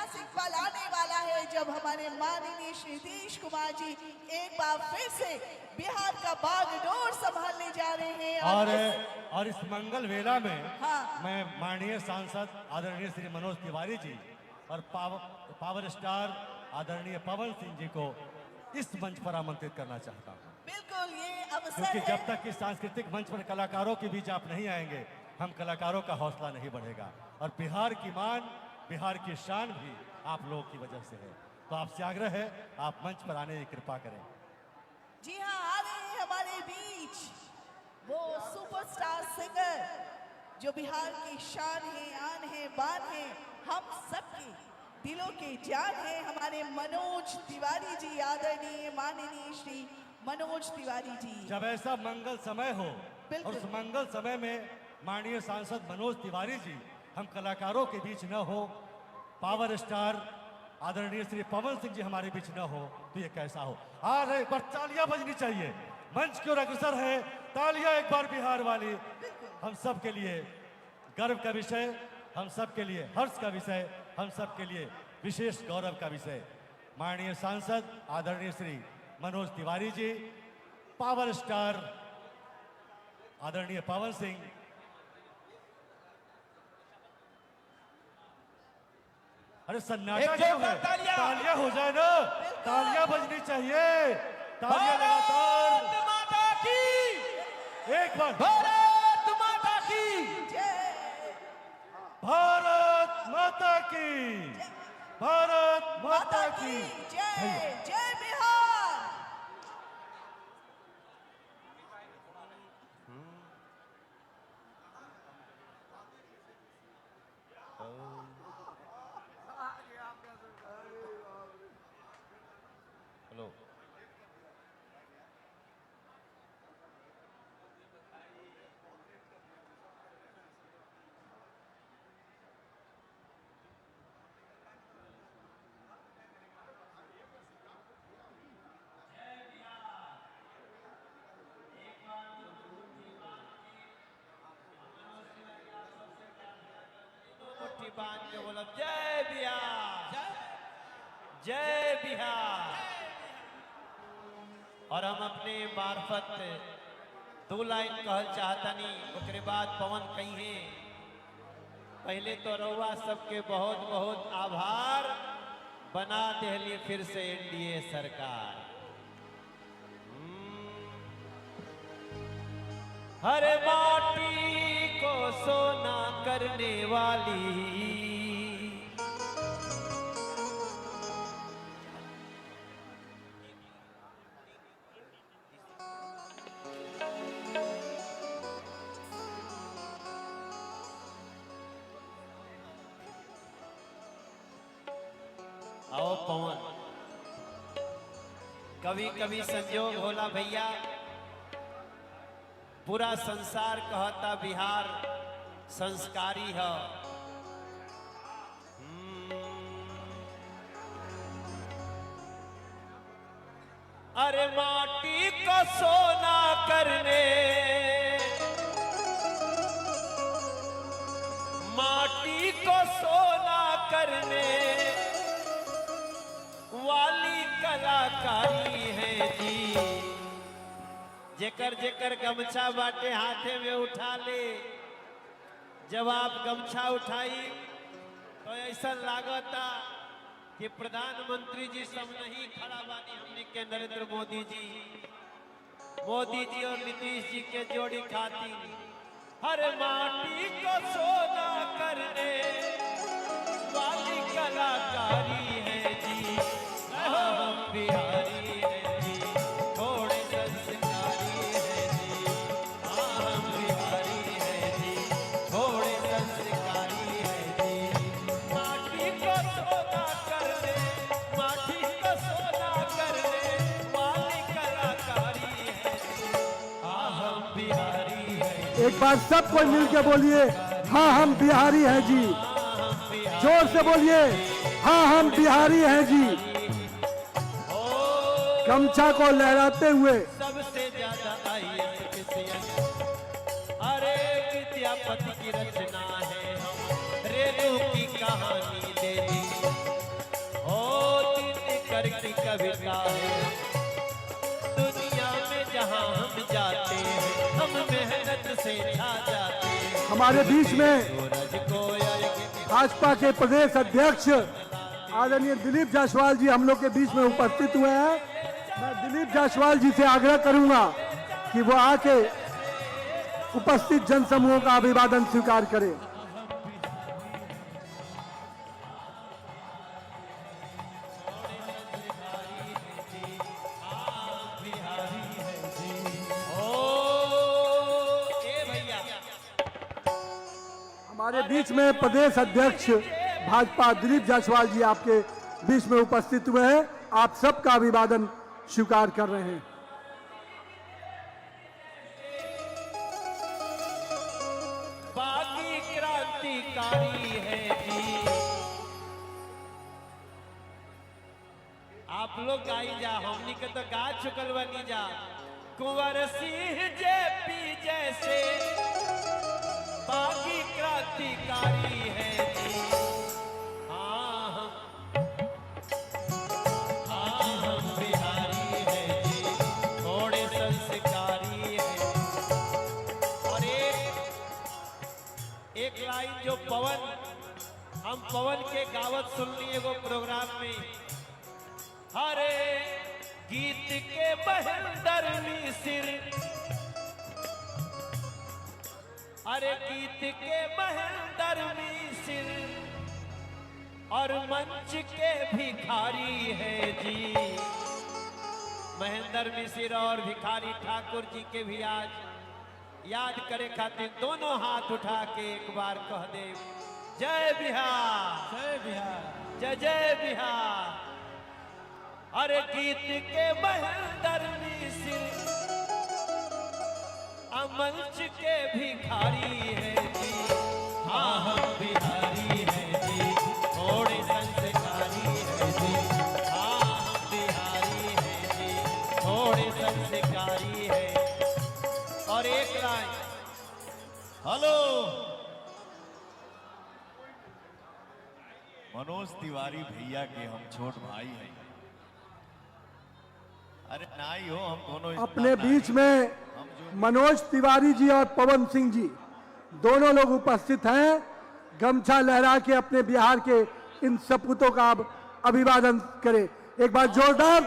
ऐतिहासिक पल आने वाला है जब हमारे माननीय श्री नीतीश कुमार जी एक बार फिर से बिहार का बागडोर संभालने जा रहे हैं। और इस मंगल वेला में हाँ। मैं माननीय सांसद आदरणीय श्री मनोज तिवारी जी और पावर स्टार आदरणीय पवन सिंह जी को इस मंच पर आमंत्रित करना चाहता हूँ। बिल्कुल, ये अवसर क्योंकि है। जब तक इस सांस्कृतिक मंच पर कलाकारों के बीच आप नहीं आएंगे, हम कलाकारों का हौसला नहीं बढ़ेगा। और बिहार की मान, बिहार की शान भी आप लोगों की वजह से है। तो आपसे आग्रह है, आप मंच पर आने की कृपा करें। जी हाँ, आ रहे हैं हमारे बीच वो सुपरस्टार सिंगर जो बिहार की शान है, आन है, बान है, हम सबके दिलों के जान है, हमारे मनोज तिवारी जी, आदरणीय माननीय श्री मनोज तिवारी जी। जब ऐसा मंगल समय हो और उस मंगल समय में माननीय सांसद मनोज तिवारी जी हम कलाकारों के बीच न हो, पावर स्टार आदरणीय श्री पवन सिंह जी हमारे बीच न हो, तो ये कैसा हो। आ रहे, एक बार तालियां बजनी चाहिए। मंच की ओर अग्रसर है, तालियां एक बार बिहार वाली। हम सब के लिए गर्व का विषय, हम सब के लिए हर्ष का विषय, हम सब के लिए विशेष गौरव का विषय। माननीय सांसद आदरणीय श्री मनोज तिवारी जी, पावर स्टार आदरणीय पवन सिंह, अरे सन्नाटा क्यों है? तालियां हो जाए ना, तालियां बजनी चाहिए। तालियां लगातार। भारत माता की, एक बार भारत माता की, भारत माता की, भारत माता की जय जय बिहार। हेलो, मुट्ठी बांध के बोलो जय बिहार, जय बिहार। और हम अपने मार्फत 2 लाइन कहल चाहतनी, उसके बाद पवन कही है। पहले तो रउआ सबके बहुत बहुत आभार, बना देली फिर से एनडीए सरकार। हर माटी को सोना करने वाली, आओ पवन। कभी कभी संजोग होला भैया, पूरा संसार कहता बिहार संस्कारी है। अरे माटी को सोना करने, माटी को सोना करने वाली कलाकारी है जी। जेकर जेकर गमछा बाटे हाथे में उठा ले। जब आप गमछा उठाई तो ऐसा लागता कि प्रधानमंत्री जी सब नहीं खड़ा बानी, हमने के नरेंद्र मोदी जी और नीतीश जी के जोड़ी खाती। हर माटी को सोना करने वाली कलाकारी है जी। हम बिहारी है जी, थोड़े संस्कारी है जी। हम बिहारी है जी, थोड़े संस्कारी है जी। माटी को सोना करने, माटी को सोना करने वाली कलाकारी है जी। हम बिहारी है। एक बार सब कोई मिल के बोलिए, हाँ हम बिहारी हैं जी। जोर से बोलिए, हाँ हम बिहारी हैं जी। गमछा को लहराते हुए सबसे ज्यादा IAS अरे विद्यापति की रचना है हम, रेणु की कहानी दे दी। कविता है। दुनिया में जहां हम जाते हैं हम मेहनत से छा जाते हैं। हमारे बीच में सूरज को अर्घ्य भाजपा के प्रदेश अध्यक्ष आदरणीय दिलीप जायसवाल जी हम लोग के बीच में उपस्थित हुए हैं। मैं दिलीप जायसवाल जी से आग्रह करूंगा कि वो आके उपस्थित जनसमूह का अभिवादन स्वीकार करें। हमारे बीच में प्रदेश अध्यक्ष भाजपा दिलीप जायसवाल जी आपके बीच में उपस्थित हुए हैं। आप सबका अभिवादन स्वीकार कर रहे हैं। बागी क्रांतिकारी है जी। आप लोग गाई जा, हमनी के तो गा चुकल बनी जा। कुंवर सिंह जेपी जैसे बागी क्रांतिकारी है जी। हाँ हम बिहारी है जी, थोड़े संस्कारी है। और एक लाइन जो हम पवन के गावत सुननी एगो प्रोग्राम में। हरे गीत के बहंदर मिसिर, अरे गीत के बहंदर मिसिर और मंच के भिखारी है जी। महेंद्र मिसिर और भिखारी ठाकुर जी के भी आज याद करे खातिर दोनों हाथ उठा के एक बार कह दे, जय बिहार, जय बिहार, जय जय बिहार। अरे गीत के महेंद्र मिसिर मंच के भिखारी है जी। हाँ हम बिहारी है जी, थोड़े संस्कारी है जी। हाँ हम बिहारी है जी, थोड़े संस्कारी है। और एक लाइन, हेलो मनोज तिवारी भैया के हम छोट भाई हैं। अरे नाई हो, हम दोनों अपने बीच में मनोज तिवारी जी और पवन सिंह जी दोनों लोग उपस्थित हैं। गमछा लहरा के अपने बिहार के इन सपूतों का अभिवादन करें। एक बार जोरदार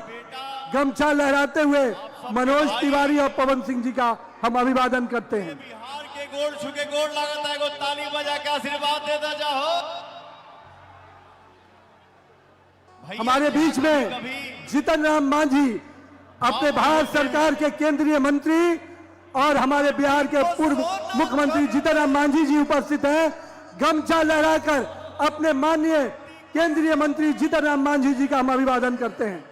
गमछा लहराते हुए मनोज तिवारी और पवन सिंह जी का हम अभिवादन करते हैं। बिहार के गोड़ छुके गोड़ लागत है, ताली बजा के आशीर्वाद देता जाओ। हमारे बीच में जीतन राम मांझी अपने भारत सरकार के केंद्रीय मंत्री और हमारे बिहार के पूर्व मुख्यमंत्री जीतन राम मांझी जी उपस्थित हैं। गमछा लहराकर अपने माननीय केंद्रीय मंत्री जीतन राम मांझी जी का हम अभिवादन करते हैं।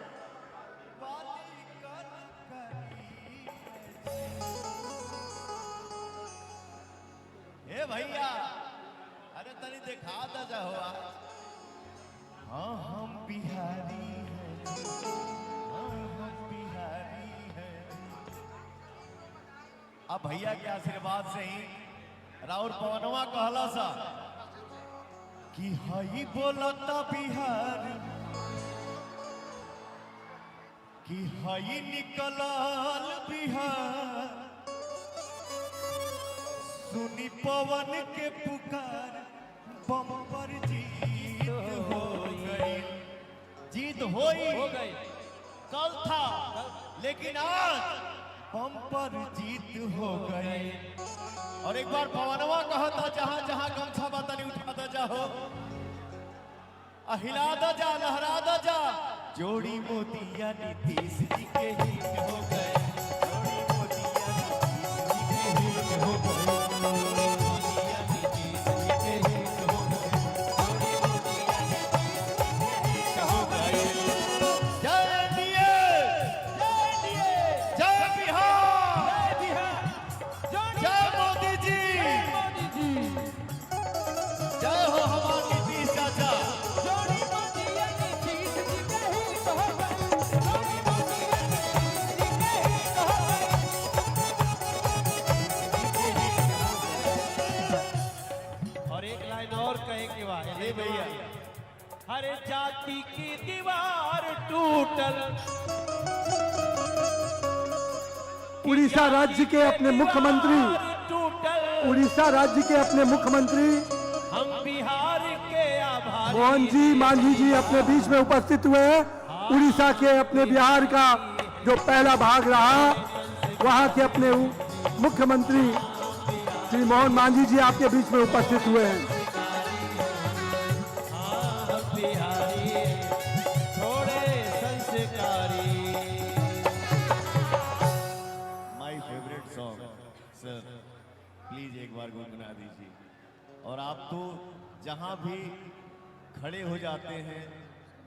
हे भैया, अरे तनी दिखा दा जाओ। हाँ हम बिहारी हैं, हाँ हम बिहारी हैं। अब भैया के आशीर्वाद से ही राउर पवनवा कहला सा कि हई बोलता बिहार, कि हई निकलल बिहार। सुनी पवन के पुकार, बम्पर जीत हो गई। जीत हो गई। कल था लेकिन आज बम्पर जीत हो गई। और एक बार पवनवा कहता, जहां जहां गमछा बतानी उठाता जाओ, हिला दा जा, लहरा दा जा। जोड़ी मोतिया नीतीश जी के हिट हो गए। जोड़ी मोतिया नीतीश जी के हिट हो गए। हर जाति की दीवार टूटल उड़ीसा राज्य के अपने मुख्यमंत्री टूटल उड़ीसा राज्य के अपने मुख्यमंत्री हम बिहार के आभारी मोहन जी मांझी जी अपने बीच में उपस्थित हुए हैं। उड़ीसा के अपने बिहार का जो पहला भाग रहा, वहां के अपने मुख्यमंत्री श्री मोहन मांझी जी आपके बीच में उपस्थित हुए हैं। हम बिहारी थोड़े संस्कारी। My favourite song sir, please एक बार गुनगुना दीजिए। और आप तो जहां भी खड़े हो जाते हैं,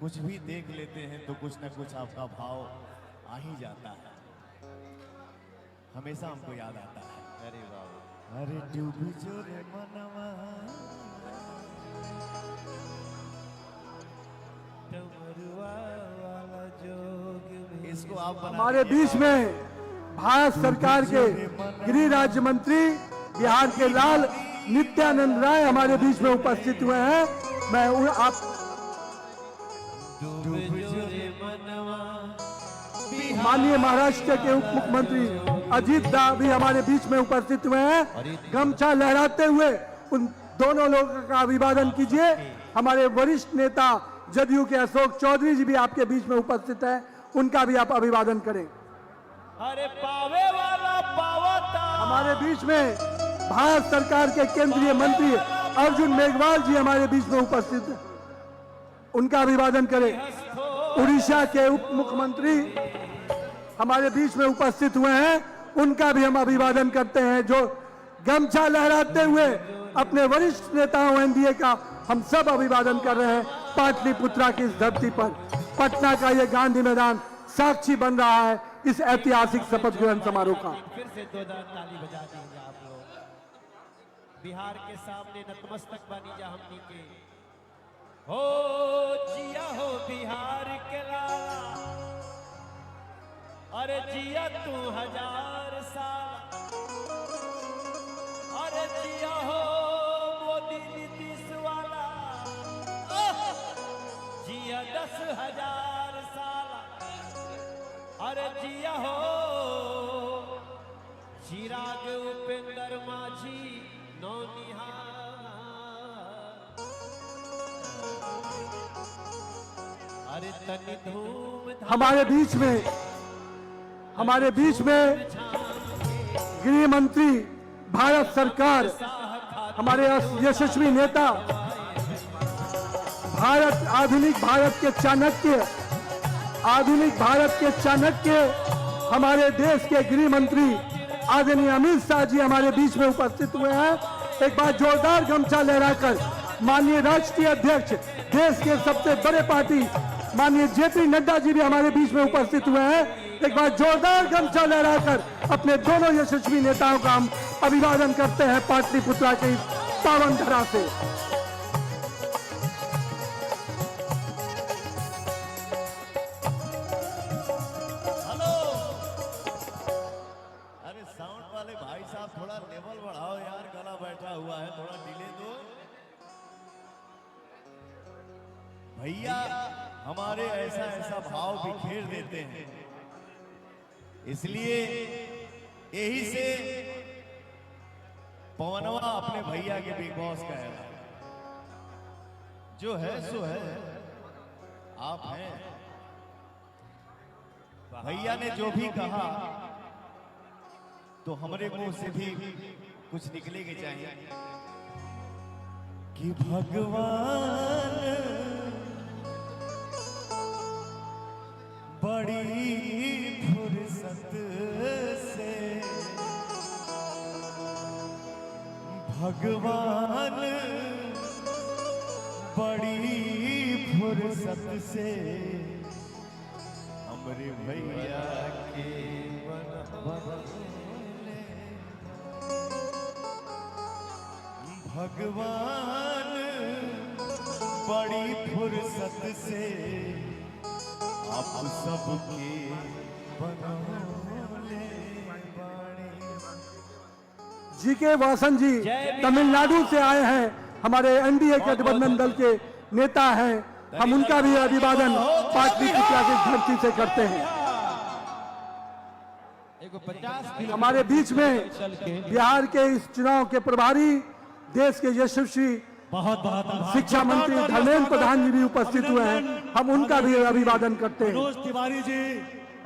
कुछ भी देख लेते हैं तो कुछ ना कुछ आपका भाव आ ही जाता है, हमेशा हमको याद आता है। अरे वाह, अरे डूब जो रे मनवा, डमरुआ वाला जोग में। इसको आप बना हमारे बीच में भारत सरकार के गृह राज्य मंत्री बिहार के लाल नित्यानंद राय हमारे बीच में उपस्थित हुए हैं। मैं आप डूब जो रे मनवा माननीय महाराष्ट्र के उप मुख्यमंत्री अजीत दा भी हमारे बीच में उपस्थित हुए हैं। गमछा लहराते हुए उन दोनों लोगों का अभिवादन कीजिए। हमारे वरिष्ठ नेता जदयू के अशोक चौधरी जी भी आपके बीच में उपस्थित हैं, उनका भी आप अभिवादन करें। अरे पावे वाला पावता। हमारे बीच में भारत सरकार के केंद्रीय मंत्री अर्जुन मेघवाल जी हमारे बीच में उपस्थित हैं, उनका अभिवादन करें। उड़ीसा के उप मुख्यमंत्री हमारे बीच में उपस्थित हुए हैं, उनका भी हम अभिवादन करते हैं, जो गमछा लहराते हुए अपने वरिष्ठ नेताओं एनडीए का हम सब अभिवादन कर रहे हैं। पाटलिपुत्रा की इस धरती पर पटना का ये गांधी मैदान साक्षी बन रहा है इस ऐतिहासिक शपथ ग्रहण समारोह का। फिर से दो ताली बजा दीजिए आप लोग। बिहार के सामने नतमस्तक बनी जा हमनी के। हो जिया हो बिहार के लाला, अरे जिया तू 1000 साल। अरे जिया हो मोदी नीतीश वाला, जिया 10,000 साल। अरे जिया हो चिराग उपेंद्र माझी नौनिहाल। अरे तनी धूम हमारे बीच में गृह मंत्री भारत सरकार, हमारे यशस्वी नेता, आधुनिक भारत के चाणक्य हमारे देश के गृह मंत्री आदरणीय अमित शाह जी हमारे बीच में उपस्थित हुए हैं। एक बार जोरदार गमछा लहराकर माननीय राष्ट्रीय अध्यक्ष, देश के सबसे बड़े पार्टी माननीय जेपी नड्डा जी भी हमारे बीच में उपस्थित हुए हैं। एक बार जोरदार गमछा लहराकर अपने दोनों यशस्वी नेताओं का हम अभिवादन करते हैं पाटलिपुत्रा की पावन धरा से। हेलो, अरे साउंड वाले भाई साहब थोड़ा लेवल बढ़ाओ यार, गला बैठा हुआ है, थोड़ा डिले दो भैया। हमारे ऐसा भाव बिखेर देते हैं, इसलिए यही से पवनवा अपने भैया के बिग बॉस का है, जो है सो है, आप हैं। भैया ने जो भी कहा तो हमारे मुंह से भी कुछ निकले के चाहिए कि भगवान बड़ी फुर्सत से, भगवान बड़ी फुर्सत से हमरे भैया के भगवान बड़ी फुर्सत से आप सबके बनौले बाणी। जीके वासन जी तमिलनाडु से आए हैं, हमारे एनडीए गठबंधन दल के नेता हैं। हम उनका भी अभिवादन पाटलिपुत्र की धरती से करते हैं। एगो 50 हमारे बीच में बिहार के इस चुनाव के प्रभारी, देश के यशस्वी बहुत बहुत आभार। शिक्षा मंत्री धर्मेंद्र प्रधान जी भी उपस्थित हुए हैं, हम उनका भी अभिवादन करते हैं। मनोज तिवारी जी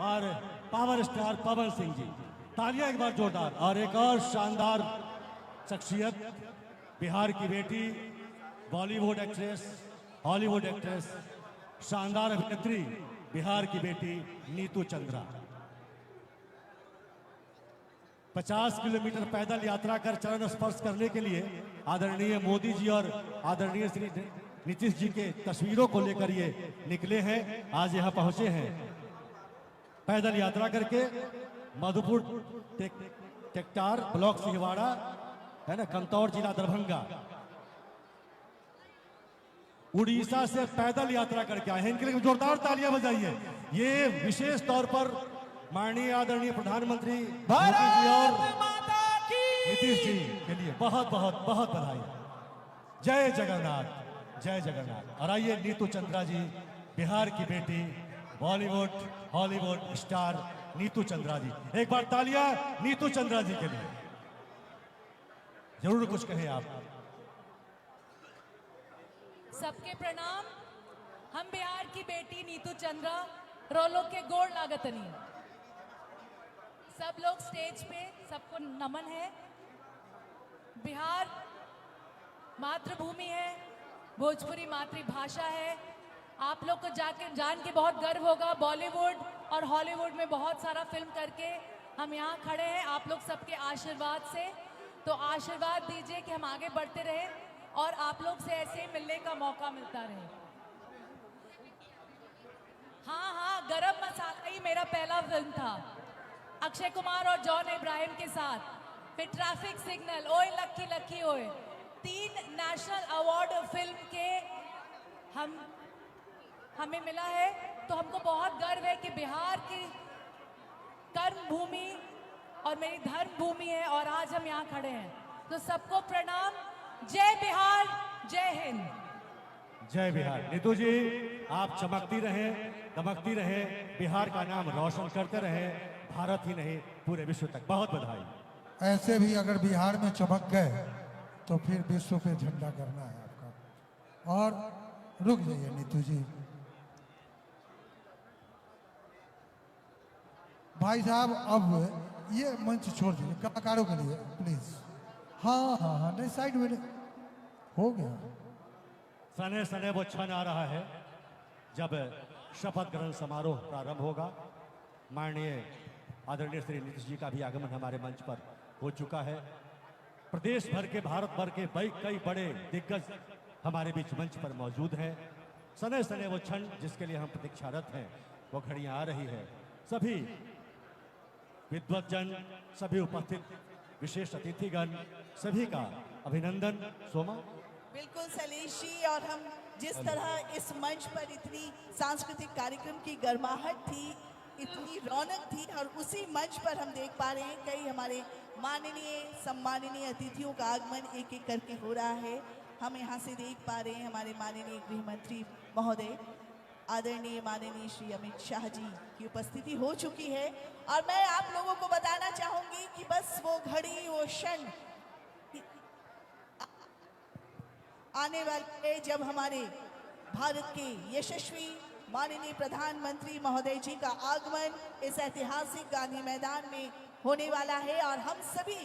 और पावर स्टार पवन सिंह जी, तालियां एक बार जोरदार। और एक और शानदार शख्सियत, बिहार की बेटी, बॉलीवुड एक्ट्रेस, हॉलीवुड एक्ट्रेस, शानदार अभिनेत्री, बिहार की बेटी नीतू चंद्रा। 50 किलोमीटर पैदल यात्रा कर चरण स्पर्श करने के लिए आदरणीय मोदी जी और आदरणीय श्री नीतीश जी के तस्वीरों को लेकर ये निकले हैं, आज यहाँ पहुंचे हैं। पैदल यात्रा करके मधुपुर टेक्टार ब्लॉक सिहवाड़ा है ना, कंतौर जिला दरभंगा, उड़ीसा से पैदल यात्रा करके आए हैं। इनके लिए जोरदार तालियां बजाइए। ये विशेष तौर पर माननीय आदरणीय प्रधानमंत्री मोदी जी और नीतीश जी के लिए बहुत बहुत बहुत बधाई। जय जगन्नाथ, जय जगन्नाथ। और आइए नीतू चंद्रा जी, बिहार की बेटी, बॉलीवुड हॉलीवुड स्टार नीतू चंद्रा जी, एक बार तालियां नीतू चंद्रा जी के लिए। जरूर कुछ कहें आप। सबके प्रणाम। हम बिहार की बेटी नीतू चंद्रा रोलो के गोड़ लागतनी। सब लोग स्टेज पे, सबको नमन है। बिहार मातृभूमि है, भोजपुरी मातृभाषा है। आप लोग को जान के बहुत गर्व होगा, बॉलीवुड और हॉलीवुड में बहुत सारा फिल्म करके हम यहाँ खड़े हैं आप लोग सबके आशीर्वाद से। तो आशीर्वाद दीजिए कि हम आगे बढ़ते रहें और आप लोग से ऐसे ही मिलने का मौका मिलता रहे। हाँ, गरम मसाला ही मेरा पहला फिल्म था, अक्षय कुमार और जॉन इब्राहिम के साथ। फिर ट्रैफिक सिग्नल, ओए लक्की लक्की ओए, 3 नेशनल अवार्ड फिल्म के हमें मिला है। तो हमको बहुत गर्व है कि बिहार की कर्म भूमि और मेरी धर्म भूमि है और आज हम यहाँ खड़े हैं। तो सबको प्रणाम। जय बिहार, जय हिंद। जय बिहार। नीतू जी, आप चमकती रहें, दमकती रहें, बिहार का नाम रोशन करते रहें, भारत ही नहीं पूरे विश्व तक। बहुत बधाई। ऐसे भी अगर बिहार में चमक गए तो फिर विश्व पे झंडा करना है आपका। और रुक जाइए नीतू जी, भाई साहब, अब ये मंच छोड़ दीजिए कलाकारों के लिए प्लीज। हाँ, नहीं साइड में हो गया। सने सने वो क्षण आ रहा है जब शपथ ग्रहण समारोह प्रारंभ होगा। माननीय आदरणीय श्री नीतीश जी का भी आगमन हमारे मंच पर हो चुका है। प्रदेश भर के, भारत भर के कई बड़े दिग्गज हमारे बीच मंच पर मौजूद हैं। सने सने वो क्षण जिसके लिए हम प्रतीक्षारत हैं, वो घड़ियां आ रही है। सभी विद्वज्जन, सभी उपस्थित विशेष अतिथिगण, सभी का अभिनंदन। सोमा। बिल्कुल सलेश जी, और हम जिस तरह इस मंच पर इतनी सांस्कृतिक कार्यक्रम की गर्माहट थी, इतनी रौनक थी, और उसी मंच पर हम देख पा रहे हैं कई हमारे माननीय सम्माननीय अतिथियों का आगमन एक एक करके हो रहा है। हम यहाँ से देख पा रहे हैं हमारे माननीय गृह मंत्री महोदय, आदरणीय माननीय श्री अमित शाह जी की उपस्थिति हो चुकी है। और मैं आप लोगों को बताना चाहूंगी कि बस वो घड़ी, वो क्षण आने वाले है जब हमारे भारत के यशस्वी माननीय प्रधानमंत्री महोदय जी का आगमन इस ऐतिहासिक गांधी मैदान में होने वाला है। और हम सभी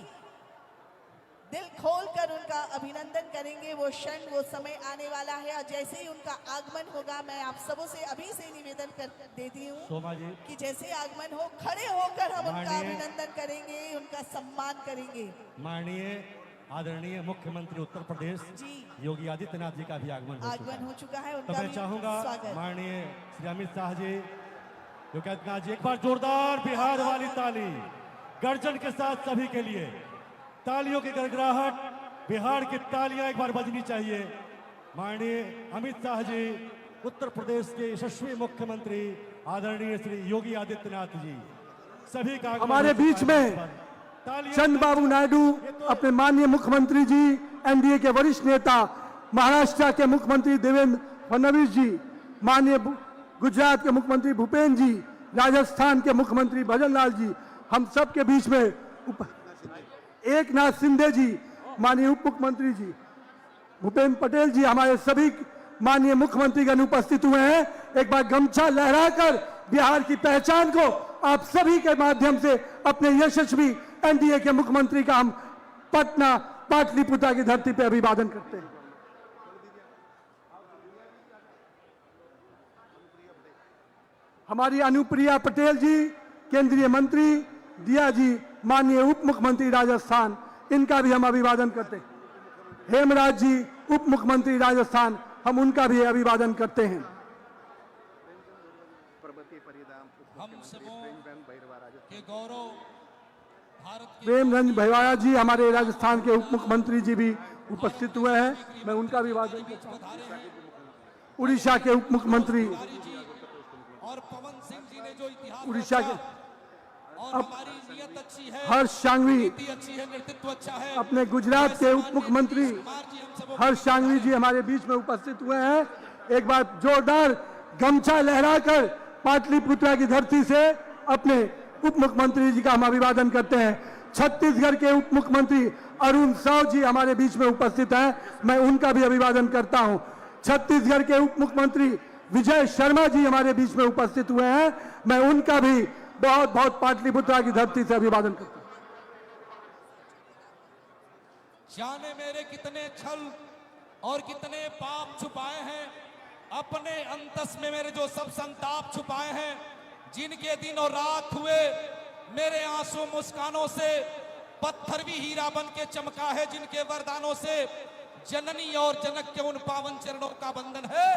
दिल खोलकर उनका अभिनंदन करेंगे। वो क्षण, वो समय आने वाला है, और जैसे ही उनका आगमन होगा, मैं आप सबों से अभी से निवेदन कर देती हूँ सोमा जी, कि जैसे आगमन हो, खड़े होकर हम उनका अभिनंदन करेंगे, उनका सम्मान करेंगे। माननीय आदरणीय मुख्यमंत्री उत्तर प्रदेश जी योगी आदित्यनाथ जी का भी आगमन हो चुका है। तो उनका मैं भी चाहूंगा स्वागत। माननीय श्री अमित शाह जी, योगी आदित्यनाथ जी, एक बार जोरदार बिहार वाली ताली गर्जन के साथ सभी के लिए। तालियों की गड़गड़ाहट, बिहार की तालियां एक बार बजनी चाहिए। माननीय अमित शाह जी, उत्तर प्रदेश के यशस्वी मुख्यमंत्री आदरणीय श्री योगी आदित्यनाथ जी, सभी का हमारे बीच में चंद्रबाबू नायडू, अपने माननीय मुख्यमंत्री जी, एनडीए के वरिष्ठ नेता, महाराष्ट्र के मुख्यमंत्री देवेंद्र फडणवीस जी, माननीय गुजरात के मुख्यमंत्री भूपेन्द्र जी, राजस्थान के मुख्यमंत्री भजन लाल जी, हम सब के बीच में एकनाथ शिंदे जी, माननीय उप मुख्यमंत्री जी, भूपेंद्र पटेल जी, हमारे सभी माननीय मुख्यमंत्रीगण उपस्थित हुए हैं। एक बार गमछा लहराकर बिहार की पहचान को आप सभी के माध्यम से अपने यशस्वी एनडीए के मुख्यमंत्री का हम पटना पाटलिपुत्र की धरती पर अभिवादन करते हैं। हमारी अनुप्रिया पटेल जी, केंद्रीय मंत्री, दिया जी, माननीय उप मुख्यमंत्री राजस्थान, इनका भी हम अभिवादन करते हैं। हेमराज जी, उप मुख्यमंत्री राजस्थान, हम उनका भी अभिवादन करते हैं। हम सबों के गौरव भारत के प्रेमरंज भैवाया जी, हमारे राजस्थान के उप मुख्यमंत्री जी भी उपस्थित हुए हैं, मैं उनका भी अभिवादन करता हूं। उड़ीसा के उप मुख्यमंत्री और पवन सिंह जी ने जो इतिहास उड़ीसा के और हमारी नीयत अच्छी है, हर्ष सांघवी, नीति अच्छी है, नेतृत्व अच्छा है। अपने गुजरात के उप मुख्यमंत्री हर्ष सांघवी जी हमारे बीच में उपस्थित हुए हैं। एक बार जोरदार गमछा लहराकर पाटलिपुत्र की धरती से अपने उप मुख्यमंत्री जी का हम अभिवादन करते हैं। छत्तीसगढ़ के उप मुख्यमंत्री अरुण साव जी हमारे बीच में उपस्थित हैं, मैं उनका भी अभिवादन करता हूं। छत्तीसगढ़ के उप मुख्यमंत्री विजय शर्मा जी हमारे बीच में उपस्थित हुए हैं, मैं उनका भी बहुत बहुत पाटलिपुत्र की धरती से अभिवादन करता हूं। जाने मेरे कितने छल और कितने पाप छुपाए हैं, अपने अंतस में मेरे जो सब संताप छुपाए हैं, जिनके दिन और रात हुए मेरे आंसू मुस्कानों से, पत्थर भी हीरा बन के चमका है जिनके वरदानों से, जननी और जनक के उन पावन चरणों का बंधन है।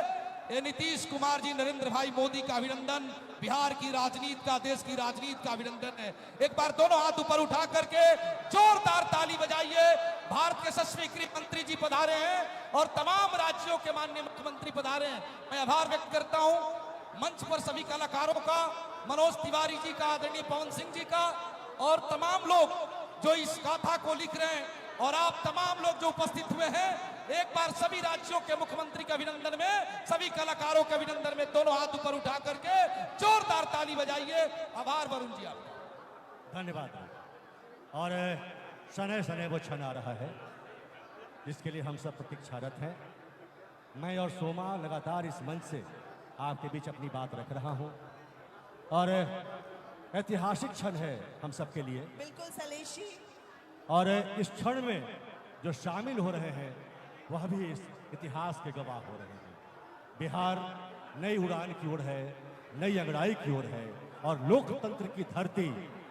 ये नीतीश कुमार जी, नरेंद्र भाई मोदी का अभिनंदन, बिहार की राजनीति का, देश की राजनीति का अभिनंदन है। एक बार दोनों हाथ ऊपर उठा करके जोरदार ताली बजाइए। भारत के यशस्वी गृह मंत्री जी पधारे हैं और तमाम राज्यों के माननीय मुख्यमंत्री पधारे हैं। मैं आभार व्यक्त करता हूं मंच पर सभी कलाकारों का, मनोज तिवारी जी का, आदरणीय पवन सिंह जी का, और तमाम लोग जो इस गाथा को लिख रहे हैं, और आप तमाम लोग जो उपस्थित हुए हैं। एक बार सभी राज्यों के मुख्यमंत्री के अभिनंदन में, सभी कलाकारों के अभिनंदन में दोनों हाथ ऊपर उठा करके जोरदार ताली बजाइए। आभार वरुण जी आपका। धन्यवाद। और शनै शनै वो क्षण आ रहा है जिसके लिए हम सब प्रतीक्षारत हैं। मैं और सोमा लगातार इस मंच से आपके बीच अपनी बात रख रहा हूं, और ऐतिहासिक क्षण है हम सब के लिए। बिल्कुल शैलेश जी। और इस क्षण में जो शामिल हो रहे हैं वह भी इस इतिहास के गवाह हो रहे हैं। बिहार नई उड़ान की ओर है, नई अंगड़ाई की ओर है, और लोकतंत्र की धरती,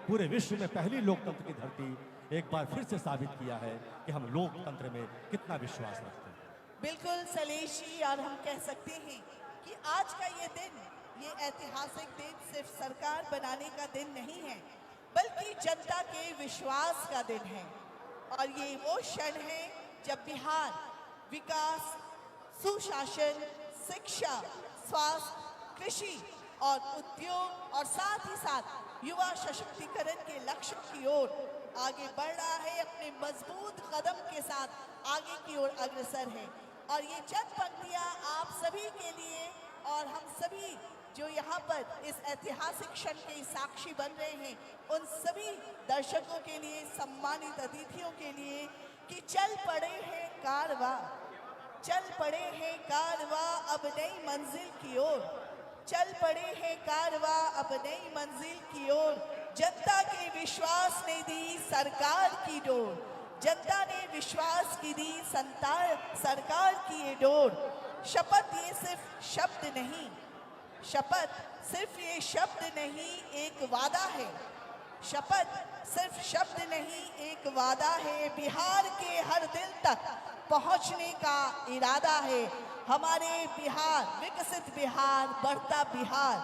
पूरे विश्व में पहली लोकतंत्र की धरती एक बार फिर से साबित किया है कि हम लोकतंत्र में कितना विश्वास रखते हैं। बिल्कुल शैलेश जी, और हम कह सकते हैं कि आज का ये दिन, ये ऐतिहासिक दिन सिर्फ सरकार बनाने का दिन नहीं है, बल्कि जनता के विश्वास का दिन है। और ये वो क्षण है जब बिहार विकास, सुशासन, शिक्षा, स्वास्थ्य, कृषि और उद्योग, और साथ ही साथ युवा सशक्तिकरण के लक्ष्य की ओर आगे बढ़ रहा है। अपने मजबूत कदम के साथ आगे की ओर अग्रसर है। और ये चंद पंक्तियां आप सभी के लिए, और हम सभी जो यहाँ पर इस ऐतिहासिक क्षण के साक्षी बन रहे हैं, उन सभी दर्शकों के लिए, सम्मानित अतिथियों के लिए, कि चल पड़े हैं कारवां, चल पड़े हैं कारवां अब नई मंजिल की ओर, चल पड़े हैं कारवां अब नई मंजिल की ओर। जनता के विश्वास ने दी सरकार की डोर, जनता ने विश्वास की दी सरकार की ये डोर। शपथ ये सिर्फ शब्द नहीं, शपथ सिर्फ ये शब्द नहीं, एक वादा है। शपथ सिर्फ शब्द नहीं, एक वादा है। बिहार के हर दिल तक पहुंचने का इरादा है। हमारे बिहार, विकसित बिहार, बढ़ता बिहार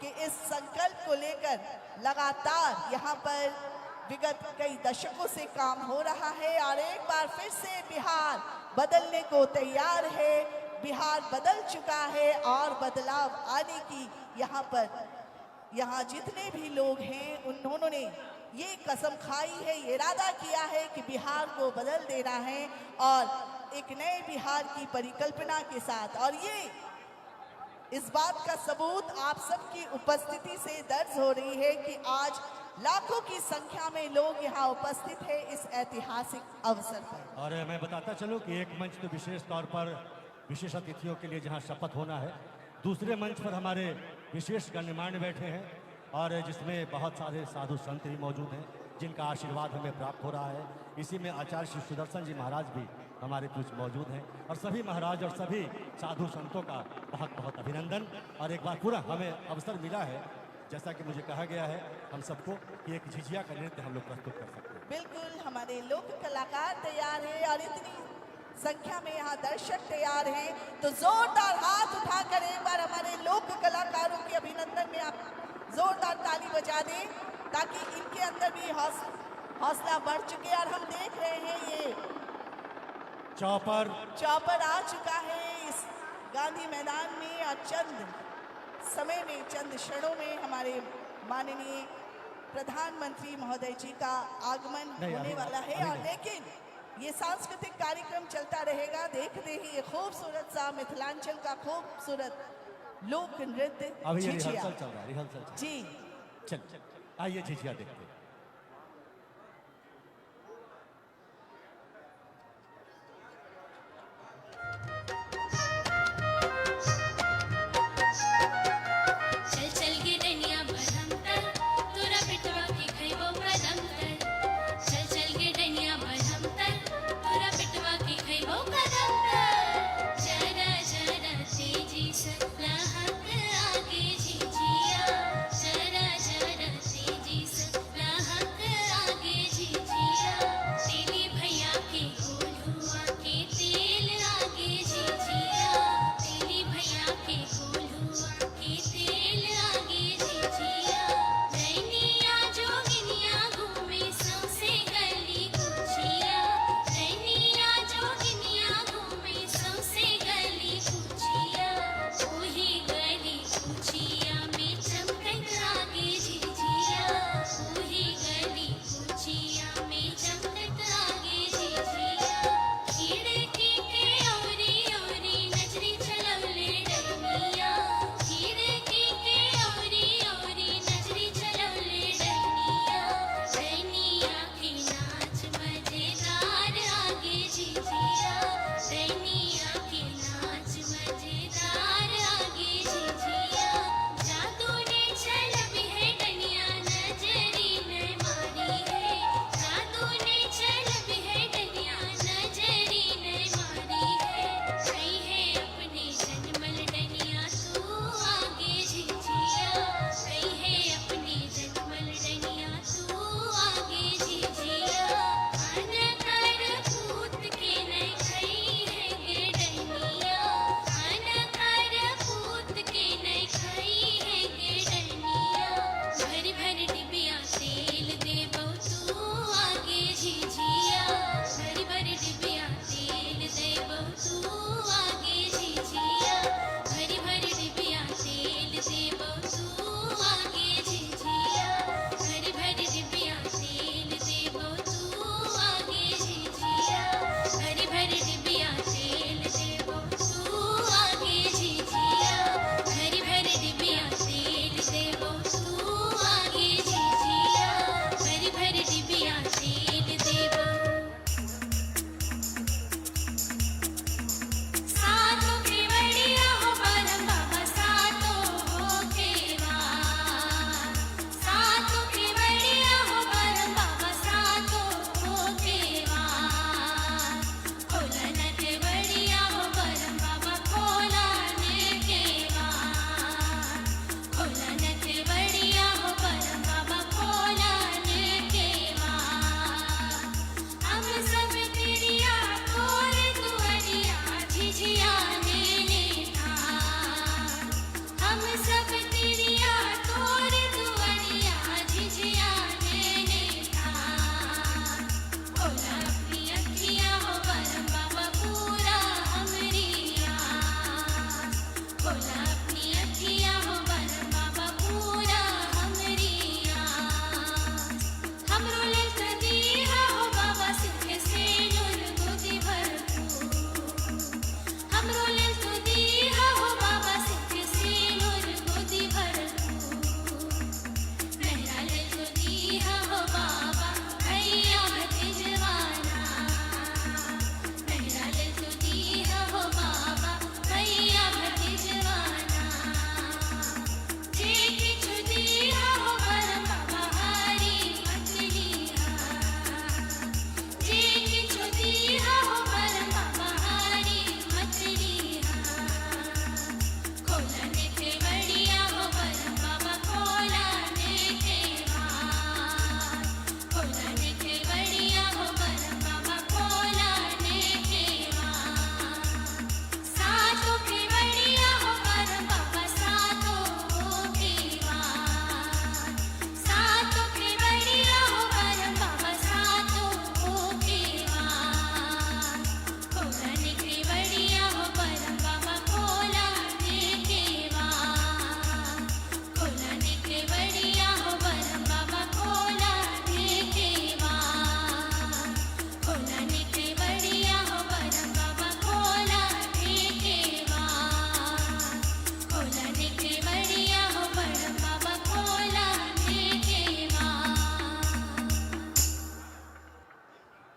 के इस संकल्प को लेकर लगातार यहाँ पर विगत कई दशकों से काम हो रहा है, और एक बार फिर से बिहार बदलने को तैयार है। बिहार बदल चुका है, और बदलाव आने की यहाँ जितने भी लोग हैं उन्होंने ये कसम खाई है, ये इरादा किया है कि बिहार को बदल देना है, और एक नए बिहार की परिकल्पना के साथ। और ये इस बात का सबूत आप सबकी उपस्थिति से दर्ज हो रही है कि आज लाखों की संख्या में लोग यहाँ उपस्थित हैं इस ऐतिहासिक अवसर पर। और मैं बताता चलूं कि एक मंच तो विशेष तौर पर विशेष अतिथियों के लिए जहां शपथ होना है, दूसरे मंच पर हमारे विशेष गण्यमान्य बैठे हैं और जिसमें बहुत सारे साधु संत भी मौजूद हैं जिनका आशीर्वाद हमें प्राप्त हो रहा है। इसी में आचार्य श्री सुदर्शन जी महाराज भी हमारे कुछ मौजूद हैं और सभी महाराज और सभी साधु संतों का बहुत बहुत अभिनंदन। और एक बार पूरा हमें अवसर मिला है, जैसा कि मुझे कहा गया है हम सबको, कि एक झिझिया का नृत्य हम लोग प्रस्तुत कर सकते हैं। बिल्कुल, हमारे लोक कलाकार तैयार हैं और इतनी संख्या में यहाँ दर्शक तैयार हैं, तो जोरदार हाथ उठाकर एक बार हमारे लोक कलाकारों के अभिनंदन में आप जोरदार ताली बजा दें ताकि इनके अंदर भी हौसला बढ़ चुके। और हम देख रहे हैं ये चौपर आ चुका है इस गांधी मैदान में और चंद समय में, चंद क्षणों में हमारे माननीय प्रधानमंत्री महोदय जी का आगमन होने वाला है। और लेकिन ये सांस्कृतिक कार्यक्रम चलता रहेगा, देखते ही ये खूबसूरत सा मिथिलांचल का खूबसूरत लोक नृत्य अभी झिझिया। रिहर्सल चल रहा है, रिहर्सल जी चल आइए झिझिया देखते हैं। चल चल गे डनिया बरहमतर तोरा बेटवा के खैबो कदमतर। चल चल गे डनिया बरहमतर तोरा बेटवा के खैबो कदमतर। जरा जरा तेजी से लहक आगे झिझिया। जरा जरा तेजी से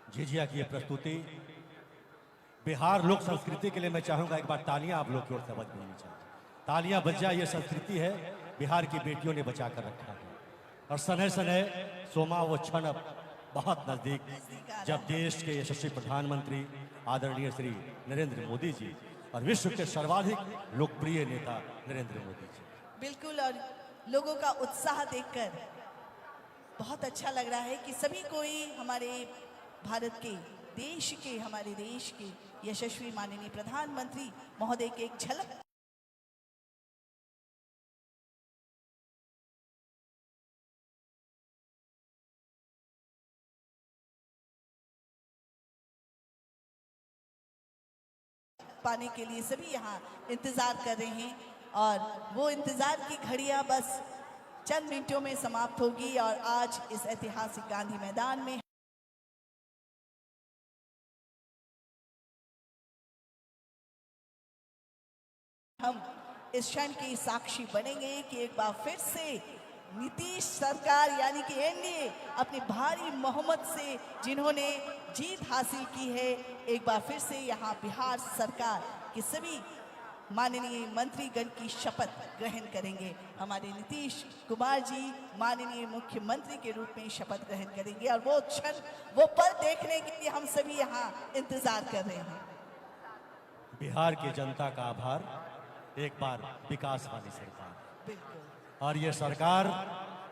झिझिया की ये प्रस्तुति बिहार लोक संस्कृति के लिए मैं चाहूंगा एक बार तालियां आप लोग की ओर से बज बोलनी चाहिए। तालियां बज जाए, ये संस्कृति है बिहार की बेटियों ने बचा कर रखा है। और सनह सनह सोमा वो क्षण अब बहुत नजदीक जब देश के यशस्वी प्रधानमंत्री आदरणीय श्री नरेंद्र मोदी जी और विश्व के सर्वाधिक लोकप्रिय नेता नरेंद्र मोदी जी। बिल्कुल, और लोगों का उत्साह देखकर बहुत अच्छा लग रहा है कि सभी कोई हमारे भारत के हमारे देश के यशस्वी माननीय प्रधानमंत्री महोदय के एक झलक पाने के लिए सभी यहाँ इंतजार कर रहे हैं और वो इंतजार की घड़ियां बस चंद मिनटों में समाप्त होगी। और आज इस ऐतिहासिक गांधी मैदान में हम इस क्षण के साक्षी बनेंगे कि एक बार फिर से नीतीश सरकार यानी कि एनडीए अपनी भारी बहुमत से जिन्होंने जीत हासिल की है, एक बार फिर से यहाँ बिहार सरकार के सभी माननीय मंत्रीगण की शपथ ग्रहण करेंगे। हमारे नीतीश कुमार जी माननीय मुख्यमंत्री के रूप में शपथ ग्रहण करेंगे और वो क्षण, वो पल देखने के लिए हम सभी यहाँ इंतजार कर रहे हैं। बिहार की जनता का आभार, एक बार विकास वाली सरकार, बिल्कुल, और ये सरकार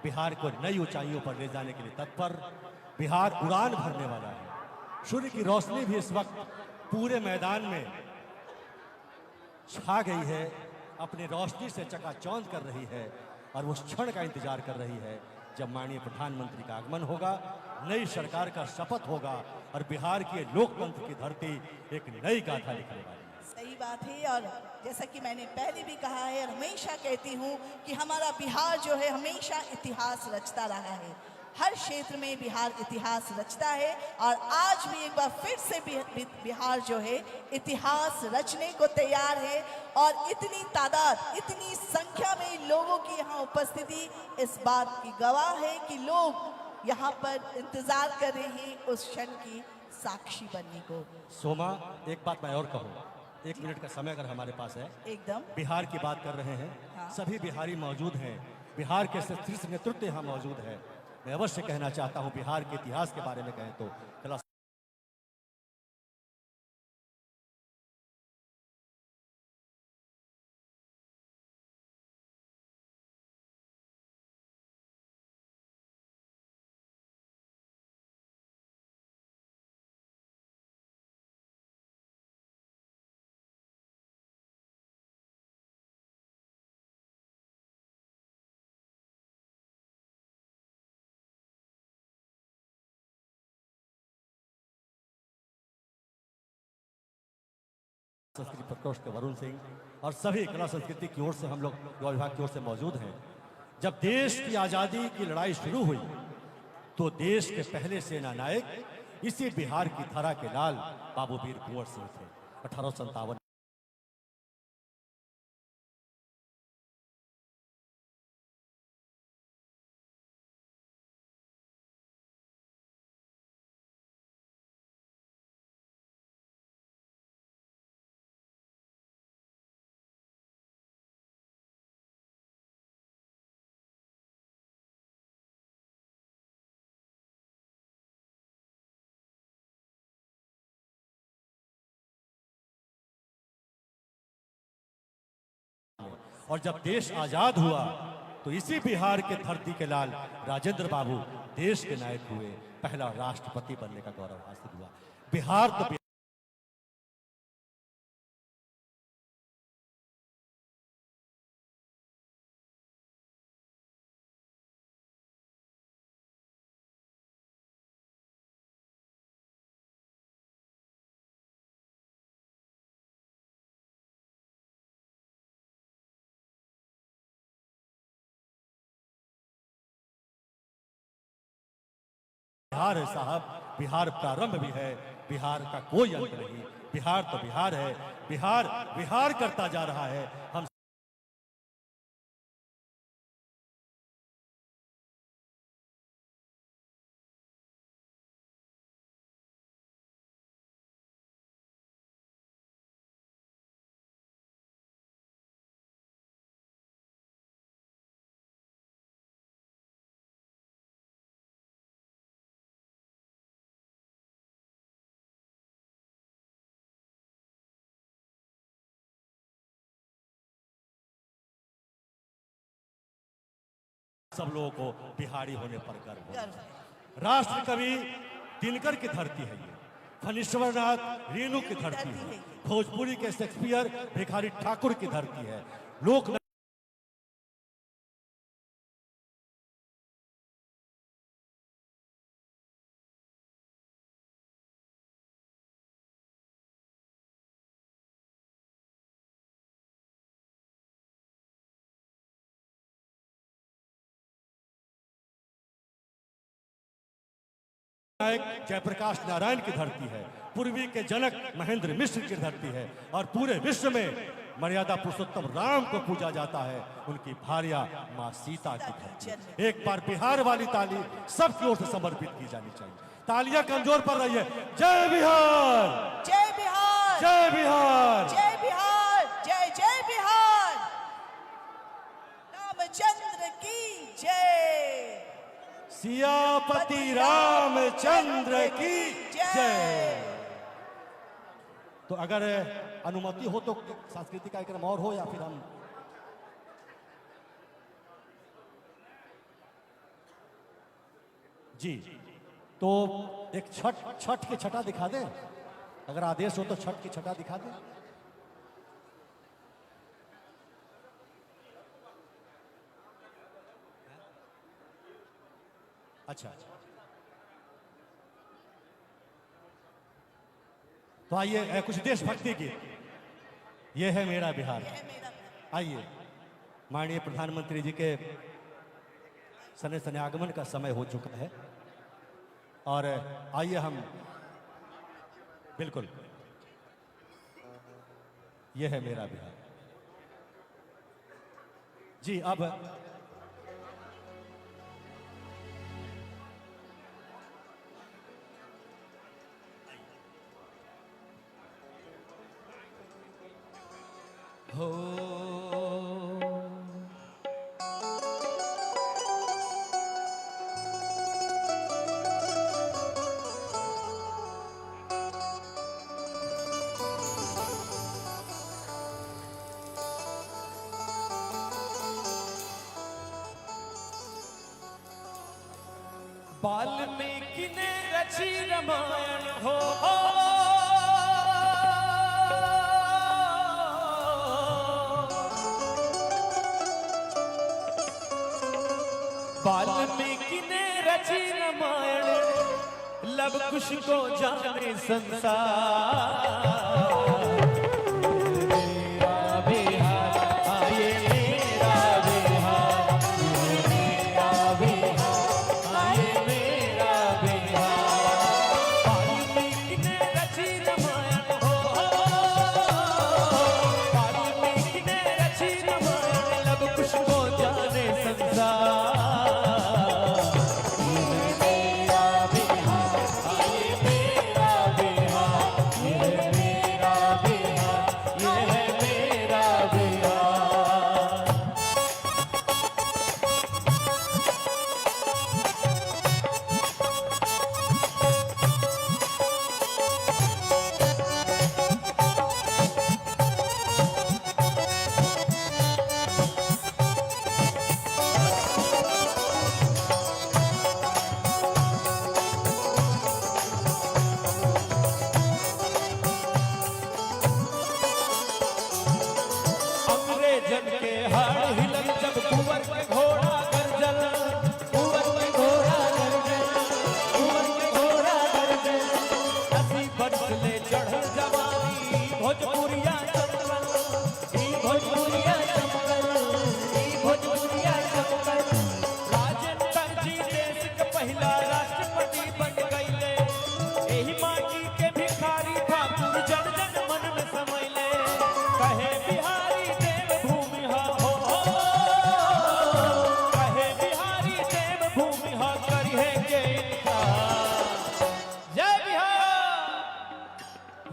बिहार को नई ऊंचाइयों पर ले जाने के लिए तत्पर। बिहार उड़ान भरने वाला है। सूर्य की रोशनी भी इस वक्त पूरे मैदान में छा गई है, अपनी रोशनी से चकाचौंध कर रही है और उस क्षण का इंतजार कर रही है जब माननीय प्रधानमंत्री का आगमन होगा, नई सरकार का शपथ होगा और बिहार के लोकतंत्र की धरती एक नई गाथा लिखने वाली है। सही बात है। और जैसा कि मैंने पहले भी कहा है और हमेशा कहती हूँ कि हमारा बिहार जो है हमेशा इतिहास रचता रहा है। हर क्षेत्र में बिहार इतिहास रचता है और आज भी एक बार फिर से बिहार जो है इतिहास रचने को तैयार है। और इतनी तादाद, इतनी संख्या में लोगों की यहाँ उपस्थिति इस बात की गवाह है कि लोग यहाँ पर इंतजार कर रहे हैं उस क्षण की साक्षी बनने को। सोमा, एक बात मैं और कहूँ, 1 मिनट का समय अगर हमारे पास है। एकदम, बिहार की बात कर रहे हैं, हाँ। सभी बिहारी मौजूद हैं, बिहार के शीर्ष नेतृत्व यहाँ मौजूद है। मैं अवश्य कहना चाहता हूँ, बिहार के इतिहास के बारे में कहें तो कला संस्कृति प्रकोष्ठ वरुण सिंह और सभी कला संस्कृति की ओर से हम लोग युवा विभाग की ओर से मौजूद हैं। जब देश की आज़ादी की लड़ाई शुरू हुई तो देश के पहले सेना नायक इसी बिहार की धरा के लाल बाबू वीर कुंवर सिंह थे। 1857और जब देश आजाद हुआ तो इसी बिहार के धरती के लाल राजेंद्र बाबू देश के नायक हुए, पहला राष्ट्रपति बनने का गौरव हासिल हुआ। बिहार तो बिहार है साहब, बिहार प्रारंभ भी है, बिहार का कोई अंत नहीं। बिहार तो बिहार है, बिहार बिहार करता जा रहा है। हम सब लोगों को बिहारी होने पर गर्व हो। गर्व है। राष्ट्र कवि दिनकर की धरती है ये, फणीश्वर नाथ रेणु की धरती है, भोजपुरी के शेक्सपियर भिखारी ठाकुर की धरती है, लोक नायक जयप्रकाश नारायण की धरती है, पूर्वी के जनक महेंद्र मिश्र की धरती है, और पूरे विश्व में मर्यादा पुरुषोत्तम राम को पूजा जाता है, उनकी भार्या मां सीता की धरती है। एक बार बिहार वाली ताली सबकी ओर से समर्पित की जानी चाहिए। तालियां कमजोर पड़ रही है। जय बिहार, जय बिहार, जय बिहार, जय बिहार, जय जय बिहार। रामचंद्र की जय, सियापति रामचंद्र की जय। तो अगर अनुमति हो तो सांस्कृतिक कार्यक्रम और हो, या फिर हम जी, तो एक छठ की छटा दिखा दें, अगर आदेश हो तो छठ की छटा दिखा दें। अच्छा, तो आइए कुछ देशभक्ति गीत। ये है मेरा बिहार। आइए, माननीय प्रधानमंत्री जी के सने सने आगमन का समय हो चुका है, और आइए हम बिल्कुल, ये है मेरा बिहार जी। अब हो वाल्मीकि ने रची रामायण हो, वाल्मीकि ने रची रामायण, लब कुश को जाने संसार। मेरा बिहार, आये मेरा बिहार, मेरा बिहार, आये मेरा बिहार। वाल्मीकि ने रची रामायण हो, वाल्मीकि ने रची रामायण, लब कुश को जाने संसार। जन के हाड़ हिलन, जब कुंवर के घोड़ा गर्जन, कुंवर के घोड़ा गर्जन, कुंवर के घोड़ा गर्जन। 80 वर्ष ले चढ़ जवानी, भोजपुरिया चमकल, ई भोजपुरिया चमकल, ई भोजपुरिया चमकल। राजेंद्र जी देश के पहला राष्ट्रपति बन गईले, एही माटी के भिखारी ठाकुर जन जन मन में समैले। कहे बिहारी